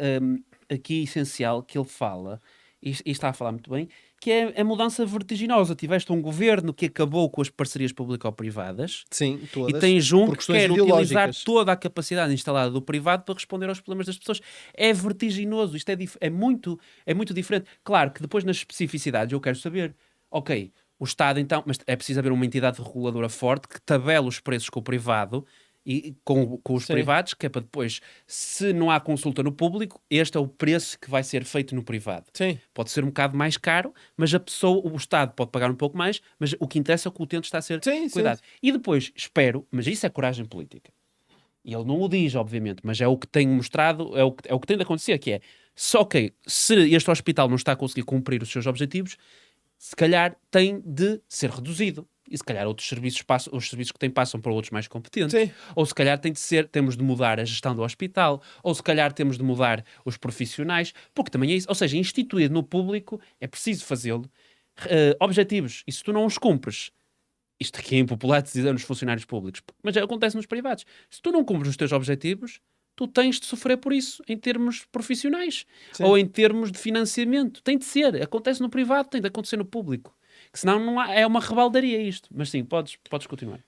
aqui essencial que ele fala, e está a falar muito bem, que é a mudança vertiginosa. Tiveste um governo que acabou com as parcerias público-privadas Sim, todas. e tem junto por que questões quer utilizar ideológicas. toda a capacidade instalada do privado para responder aos problemas das pessoas. É vertiginoso. Isto é muito diferente. Claro que depois nas especificidades eu quero saber, ok, o Estado então, mas é preciso haver uma entidade reguladora forte que tabela os preços com o privado e com os Sim. privados, que é para depois, se não há consulta no público, este é o preço que vai ser feito no privado. Sim. Pode ser um bocado mais caro, mas o Estado pode pagar um pouco mais, mas o que interessa é que o utente está a ser Sim, cuidado. E depois, espero, mas isso é coragem política. E ele não o diz, obviamente, mas é o que tem mostrado, é o que tem de acontecer, que é, só que se este hospital não está a conseguir cumprir os seus objetivos, se calhar tem de ser reduzido. E se calhar outros serviços os serviços que têm passam para outros mais competentes. Sim. Ou se calhar temos de mudar a gestão do hospital. Ou se calhar temos de mudar os profissionais. Porque também é isso. Ou seja, instituir no público é preciso fazê-lo. Objetivos. E se tu não os cumpres, isto aqui é impopular de dizer nos funcionários públicos, mas acontece nos privados. Se tu não cumpres os teus objetivos, tu tens de sofrer por isso em termos profissionais. Sim. Ou em termos de financiamento. Tem de ser. Acontece no privado, tem de acontecer no público. Que senão não há, é uma rebaldaria isto. Mas sim, podes continuar.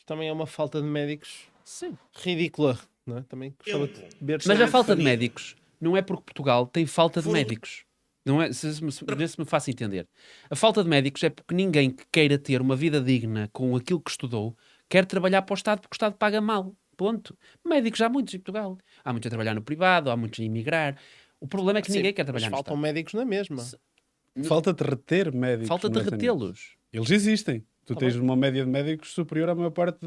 Também é uma falta de médicos Sim. ridícula, não é? Também gostava de ver Mas a Estado falta de falido. médicos não é porque Portugal tem falta de Foram- médicos. Não é? Vê se me faço entender. A falta de médicos é porque ninguém que queira ter uma vida digna com aquilo que estudou quer trabalhar para o Estado porque o Estado paga mal. Ponto. Médicos há muitos em Portugal. Há muitos a trabalhar no privado, há muitos a emigrar. O problema é que Sim, ninguém quer mas trabalhar no faltam Estado. médicos na mesma. Falta de reter médicos. Falta de não é, Daniel? retê-los. Eles existem. Tu Tá tens bem. uma média de médicos superior à maior parte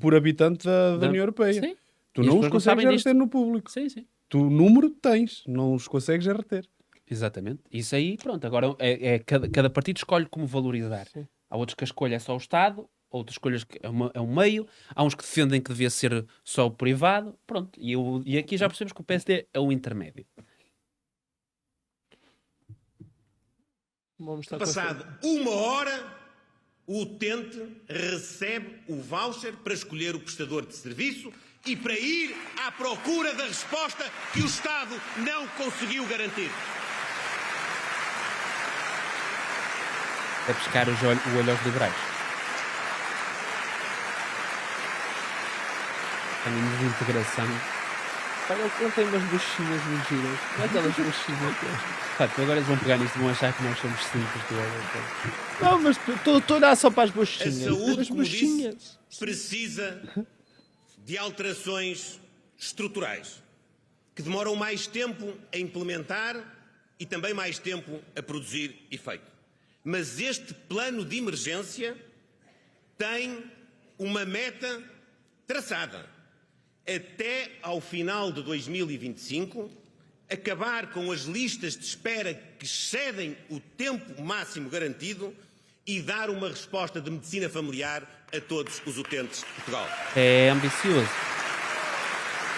por habitante da União Europeia. Sim. Tu E as não os pessoas não consegues sabem reter disto. no público. Sim, sim. Tu número tens, não os consegues reter. Exatamente. Isso aí, pronto. Agora cada partido escolhe como valorizar. Sim. Há outros que a escolha é só o Estado, outras escolhas que é um meio, há uns que defendem que devia ser só o privado. Pronto. E aqui já percebemos que o PSD é o intermédio. Vamos estar Passado uma hora, o utente recebe o voucher para escolher o prestador de serviço e para ir à procura da resposta que o Estado não conseguiu garantir. É pescar o olho aos liberais. Caminhos de integração. Ele tem umas bochinhas muito giras. Não é aquelas bochinhas. Pá, tu agora eles vão pegar nisto e vão achar que nós somos simples. Não, mas estou a olhar só para as A bochinhas. saúde, As como disse, bochinhas. precisa de alterações estruturais que demoram mais tempo a implementar e também mais tempo a produzir efeito. Mas este plano de emergência tem uma meta traçada. Até ao final de 2025, acabar com as listas de espera que excedem o tempo máximo garantido e dar uma resposta de medicina familiar a todos os utentes de Portugal. É ambicioso.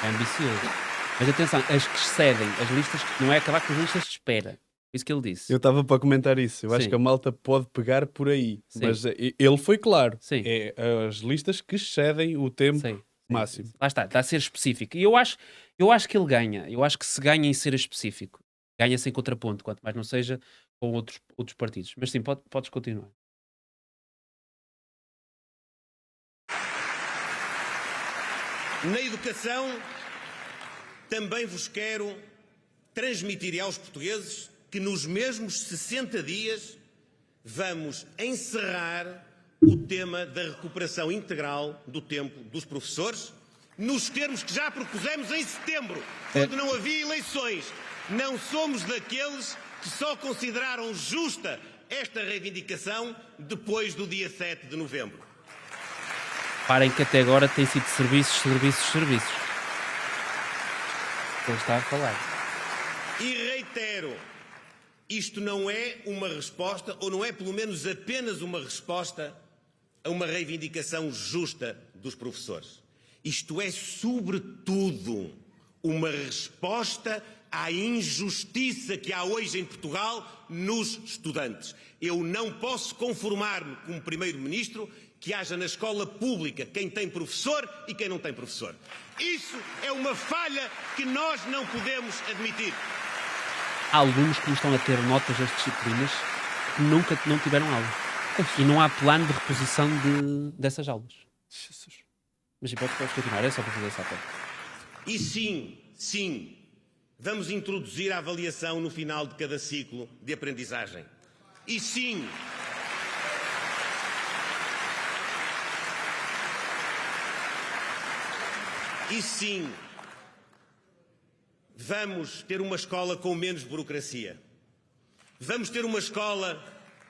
É ambicioso. Mas atenção, as que excedem as listas, não é acabar com as listas de espera. Isso que ele disse. Eu estava para comentar isso. Eu acho Sim. que a malta pode pegar por aí. Sim. Mas ele foi claro. Sim. É as listas que excedem o tempo Sim. máximo. Lá está a ser específico. E eu acho que ele ganha. Eu acho que se ganha em ser específico, ganha sem contraponto, quanto mais não seja com outros partidos. Mas sim, podes continuar. Na educação, também vos quero transmitir aos portugueses que nos mesmos 60 dias vamos encerrar o tema da recuperação integral do tempo dos professores, nos termos que já propusemos em setembro, quando não havia eleições. Não somos daqueles que só consideraram justa esta reivindicação depois do dia 7 de novembro. Parem que até agora tem sido serviços. Ele está a falar. E reitero, isto não é uma resposta, ou não é pelo menos apenas uma resposta a uma reivindicação justa dos professores. Isto é, sobretudo, uma resposta à injustiça que há hoje em Portugal nos estudantes. Eu não posso conformar-me como Primeiro-Ministro que haja na escola pública quem tem professor e quem não tem professor. Isso é uma falha que nós não podemos admitir. Há alunos que não estão a ter notas das disciplinas que nunca não tiveram aula. E não há plano de reposição dessas aulas. Jesus. Mas podes continuar, é só para fazer essa parte. E sim, vamos introduzir a avaliação no final de cada ciclo de aprendizagem. E sim, vamos ter uma escola com menos burocracia. Vamos ter uma escola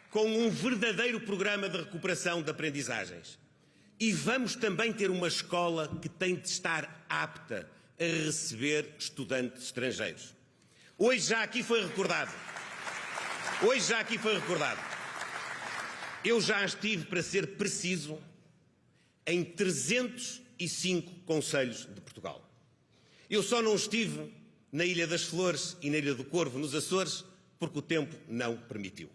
com um verdadeiro programa de recuperação de aprendizagens. E vamos também ter uma escola que tem de estar apta a receber estudantes estrangeiros. Hoje já aqui foi recordado. Eu já estive, para ser preciso, em 305 concelhos de Portugal. Eu só não estive na Ilha das Flores e na Ilha do Corvo, nos Açores, porque o tempo não permitiu.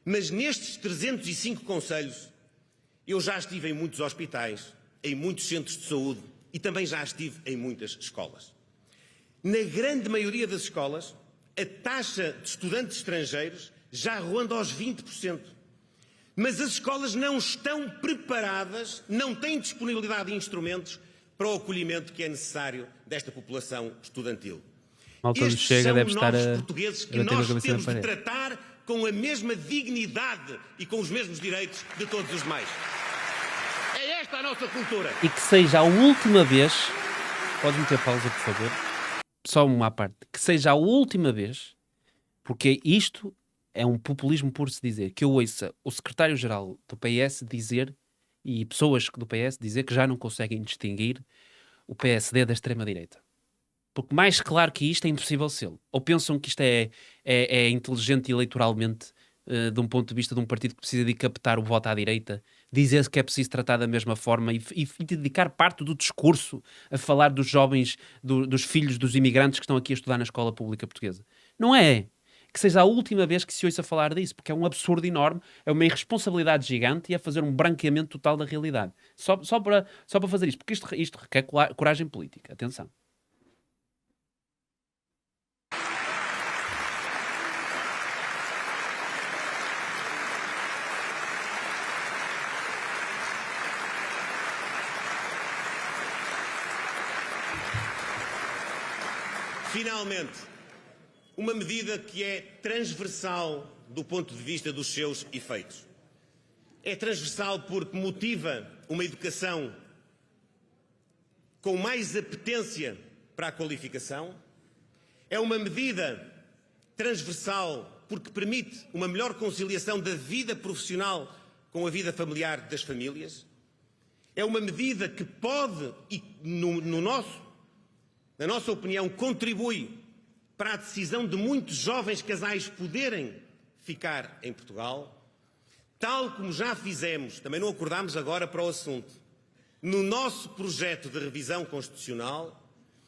Mas nestes 305 concelhos, eu já estive em muitos hospitais, em muitos centros de saúde e também já estive em muitas escolas. Na grande maioria das escolas, a taxa de estudantes estrangeiros já ronda aos 20%. Mas as escolas não estão preparadas, não têm disponibilidade de instrumentos para o acolhimento que é necessário desta população estudantil. Malta do Estes Chega são deve estar novos a portugueses que bater a nós cabeça na temos de parede. tratar com a mesma dignidade e com os mesmos direitos de todos os demais. É esta a nossa cultura. E que seja a última vez. Podes meter pausa, por favor? Só uma à parte. Que seja a última vez, porque isto é um populismo por se dizer, que eu ouça o secretário-geral do PS dizer, e pessoas do PS dizer que já não conseguem distinguir o PSD da extrema-direita. Porque mais claro que isto é impossível ser. Ou pensam que isto é inteligente eleitoralmente, de um ponto de vista de um partido que precisa de captar o voto à direita, dizer que é preciso tratar da mesma forma e dedicar parte do discurso a falar dos jovens, dos filhos dos imigrantes que estão aqui a estudar na escola pública portuguesa. Não é. Que seja a última vez que se ouça falar disso, porque é um absurdo enorme, é uma irresponsabilidade gigante e é fazer um branqueamento total da realidade. Só para fazer isto, porque isto requer coragem política. Atenção. Finalmente, uma medida que é transversal do ponto de vista dos seus efeitos. É transversal porque motiva uma educação com mais apetência para a qualificação. É uma medida transversal porque permite uma melhor conciliação da vida profissional com a vida familiar das famílias. É uma medida que pode, e na nossa opinião, contribui para a decisão de muitos jovens casais poderem ficar em Portugal, tal como já fizemos, também não acordámos agora para o assunto. No nosso projeto de revisão constitucional,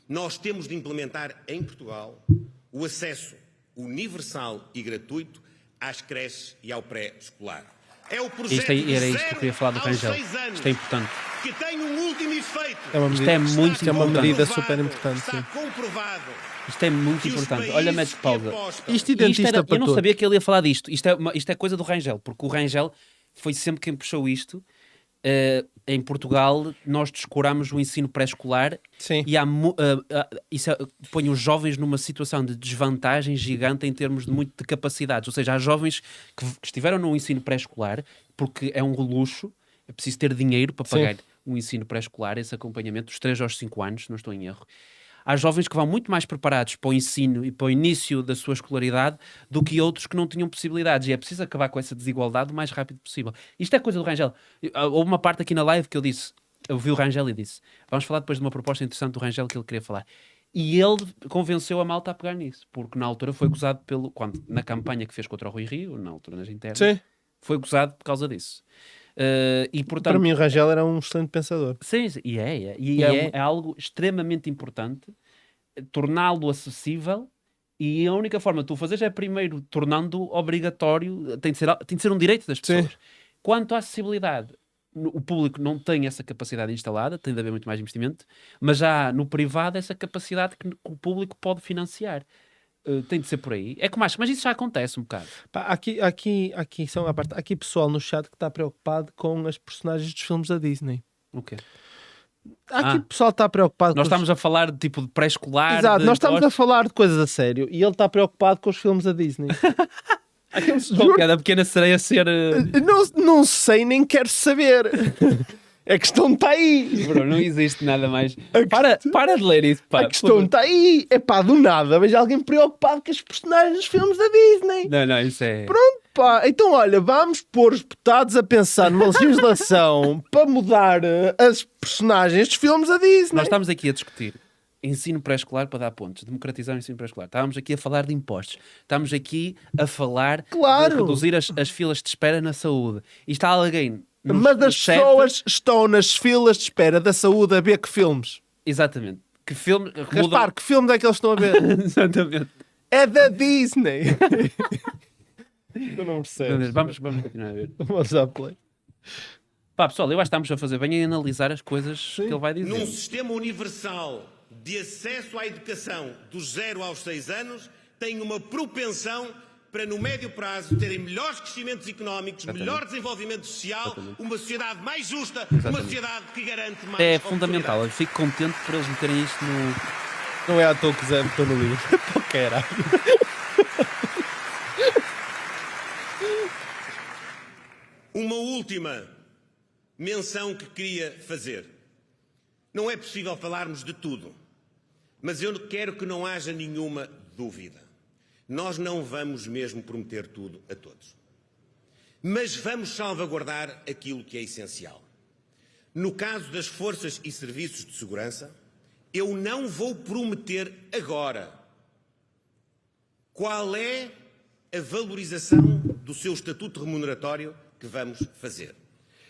nós temos de implementar em Portugal o acesso universal e gratuito às creches e ao pré-escolar. É o projeto Era isto que eu queria falar do Rangel. Isto é importante. que tem um último efeito. Isto é muito Está uma medida comprovado, super importante, Está sim. comprovado. Isto é muito que os importante. países Olha, mete que pausa. apostam- Isto identista para Eu não todos. sabia que ele ia falar disto. Isto é coisa do Rangel, porque o Rangel foi sempre quem puxou isto Em Portugal, nós descuramos o ensino pré-escolar Sim. e isso põe os jovens numa situação de desvantagem gigante em termos de capacidades. Ou seja, há jovens que estiveram no ensino pré-escolar porque é um luxo, é preciso ter dinheiro para pagar o ensino pré-escolar, esse acompanhamento dos 3 aos 5 anos, se não estou em erro. Há jovens que vão muito mais preparados para o ensino e para o início da sua escolaridade do que outros que não tinham possibilidades. E é preciso acabar com essa desigualdade o mais rápido possível. Isto é coisa do Rangel. Houve uma parte aqui na live que eu vi o Rangel e disse, vamos falar depois de uma proposta interessante do Rangel que ele queria falar. E ele convenceu a malta a pegar nisso, porque na altura foi gozado na campanha que fez contra o Rui Rio, na altura nas internas, foi gozado por causa disso. E, portanto, Para mim o Rangel era um excelente pensador. Sim, é algo extremamente importante torná-lo acessível, e a única forma de tu fazeres é primeiro tornando obrigatório, tem de ser um direito das pessoas. Quanto à acessibilidade, o público não tem essa capacidade instalada, tem de haver muito mais investimento, mas já no privado essa capacidade que o público pode financiar. Tem de ser por aí. É como acho, mas isso já acontece um bocado. Pá, aqui pessoal no chat que está preocupado com as personagens dos filmes da Disney. O quê? Aqui o pessoal está preocupado Nós estamos a falar de tipo de pré-escolar. Exato, nós estamos a falar de coisas a sério e ele está preocupado com os filmes da Disney. Cada pequena sereia ser. Não sei, nem quero saber. A questão está aí. Bro, não existe nada mais. Para de ler isso, pá. A questão está aí. É pá, do nada. Veja alguém preocupado com os personagens dos filmes da Disney. Não, isso é. Pronto, pá. Então, olha, vamos pôr os deputados a pensar numa legislação para mudar as personagens dos filmes da Disney. Nós estamos aqui a discutir ensino pré-escolar para dar pontos, democratizar o ensino pré-escolar. Estávamos aqui a falar de impostos. Estamos aqui a falar de reduzir as filas de espera na saúde. E está alguém. Mas as pessoas estão nas filas de espera da saúde a ver que filmes? Exatamente. Que filme... Gaspar, que filmes é que eles estão a ver? Exatamente. É da Disney. Tu não percebes. Vamos continuar a ver. Vamos a play. Pá, pessoal, eu acho que estamos a fazer bem em analisar as coisas que ele vai dizer. Num sistema universal de acesso à educação dos 0 aos 6 anos, tem uma propensão para, no médio prazo, terem melhores crescimentos económicos, melhor desenvolvimento social, uma sociedade mais justa, uma sociedade que garante mais É fundamental. Eu fico contente por eles meterem isto no... Não é à toa que Zé botou no livro. Pô, caralho. Uma última menção que queria fazer. Não é possível falarmos de tudo, mas eu quero que não haja nenhuma dúvida. Nós não vamos mesmo prometer tudo a todos. Mas vamos salvaguardar aquilo que é essencial. No caso das forças e serviços de segurança, eu não vou prometer agora qual é a valorização do seu estatuto remuneratório que vamos fazer.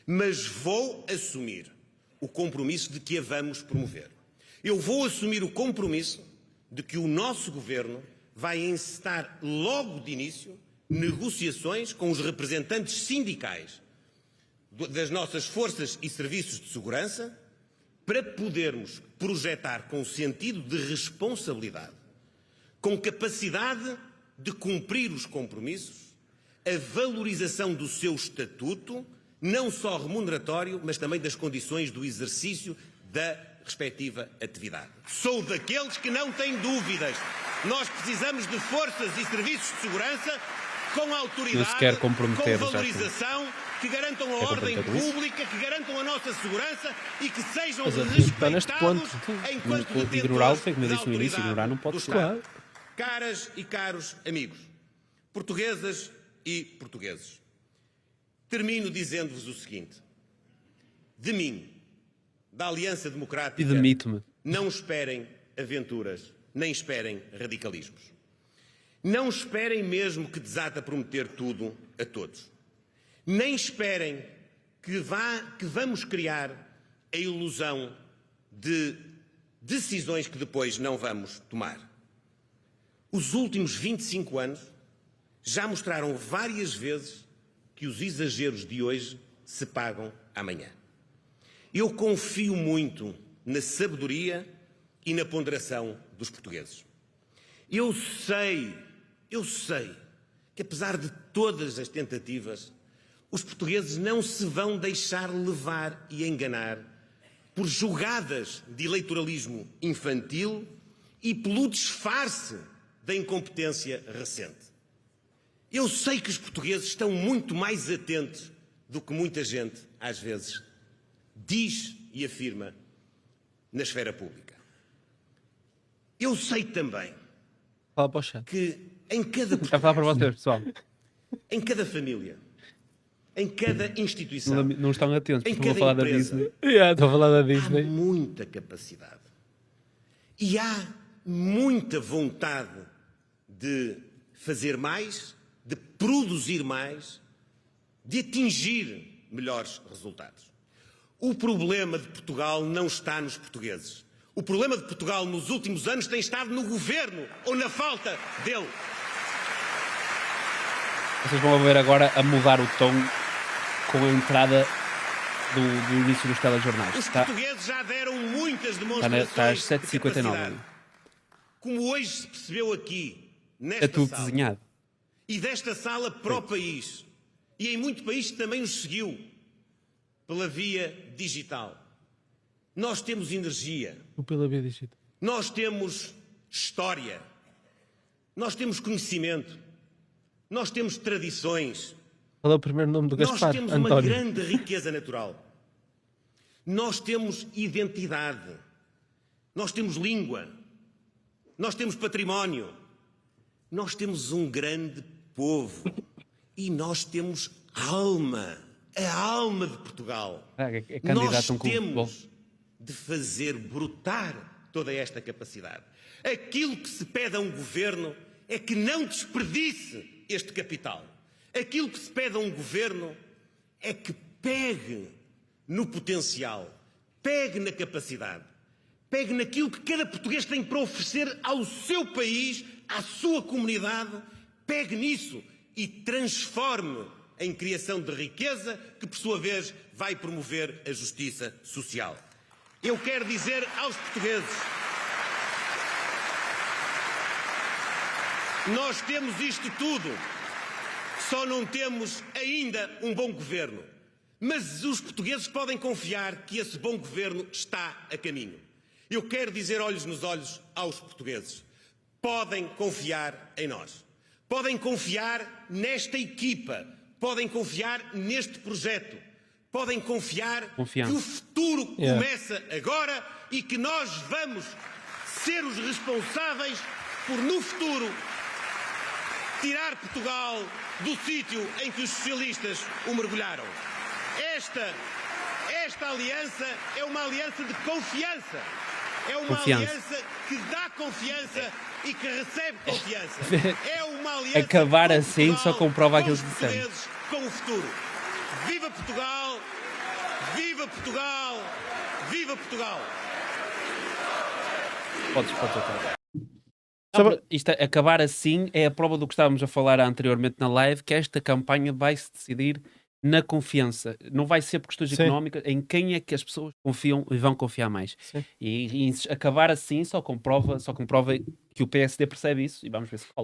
Mas vou assumir o compromisso de que a vamos promover. Eu vou assumir o compromisso de que o nosso governo vai encetar logo de início negociações com os representantes sindicais das nossas forças e serviços de segurança para podermos projetar com sentido de responsabilidade, com capacidade de cumprir os compromissos, a valorização do seu estatuto, não só remuneratório, mas também das condições do exercício da respectiva atividade. Sou daqueles que não têm dúvidas. Nós precisamos de forças e serviços de segurança com autoridade, com valorização, que garantam a ordem pública, que garantam a nossa segurança e que sejam respeitados enquanto detentores da autoridade do Estado. Caras e caros amigos, portuguesas e portugueses, termino dizendo-vos o seguinte: de mim, da Aliança Democrática, e demito-me. Não esperem aventuras, nem esperem radicalismos. Não esperem mesmo que desate a prometer tudo a todos. Nem esperem que vamos criar a ilusão de decisões que depois não vamos tomar. Os últimos 25 anos já mostraram várias vezes que os exageros de hoje se pagam amanhã. Eu confio muito na sabedoria e na ponderação dos portugueses. Eu sei que apesar de todas as tentativas, Os portugueses não se vão deixar levar e enganar por jogadas de eleitoralismo infantil e pelo disfarce da incompetência recente. Eu sei que os portugueses estão muito mais atentos do que muita gente, às vezes, diz e afirma na esfera pública. Eu sei também Fala para o chat. que em cada Está a falar para vocês, pessoal. em cada família, em cada instituição, Não estão atentos, em porque vou cada falar da empresa, Disney. Estou a falar da há Disney. muita capacidade. E há muita vontade de fazer mais, de produzir mais, de atingir melhores resultados. O problema de Portugal não está nos portugueses. O problema de Portugal nos últimos anos tem estado no governo ou na falta dele. Vocês vão ver agora a mudar o tom com a entrada do início dos telejornais. Os Está, portugueses já deram muitas está, demonstrações está às de 7h59. capacidade. Como hoje se percebeu aqui, É nesta tudo sala, desenhado. e desta sala para o país, e em muito país que também nos seguiu pela via digital. Nós temos energia, O pela via digital. nós temos história, nós temos conhecimento, nós temos tradições, Qual é o primeiro nome do nós Gaspar? temos uma António. grande riqueza natural. Nós temos identidade, nós temos língua, nós temos património, nós temos um grande povo e nós temos alma, a alma de Portugal. É Nós candidato a um clube de futebol. temos de fazer brotar toda esta capacidade. Aquilo que se pede a um governo é que não desperdice este capital. Aquilo que se pede a um governo é que pegue no potencial, pegue na capacidade, pegue naquilo que cada português tem para oferecer ao seu país, à sua comunidade, pegue nisso e transforme em criação de riqueza que, por sua vez, vai promover a justiça social. Eu quero dizer aos portugueses, nós temos isto tudo, só não temos ainda um bom governo. Mas os portugueses podem confiar que esse bom governo está a caminho. Eu quero dizer olhos nos olhos aos portugueses. Podem confiar em nós. Podem confiar nesta equipa. Podem confiar neste projeto. Podem confiar Confiança. que o futuro começa agora e que nós vamos ser os responsáveis por, no futuro, tirar Portugal do sítio em que os socialistas o mergulharam. Esta aliança é uma aliança de confiança. É uma aliança que dá confiança e que recebe confiança. É uma aliança Acabar com assim Portugal, só comprova com aquilo os que dissemos. portugueses, com o futuro. Viva Portugal! Viva Portugal! Viva Portugal! Podes acabar. Isto acabar assim é a prova do que estávamos a falar anteriormente na live, que esta campanha vai se decidir na confiança. Não vai ser por questões económicas, em quem é que as pessoas confiam e vão confiar mais. E acabar assim só comprova que o PSD percebe isso e vamos ver se cola.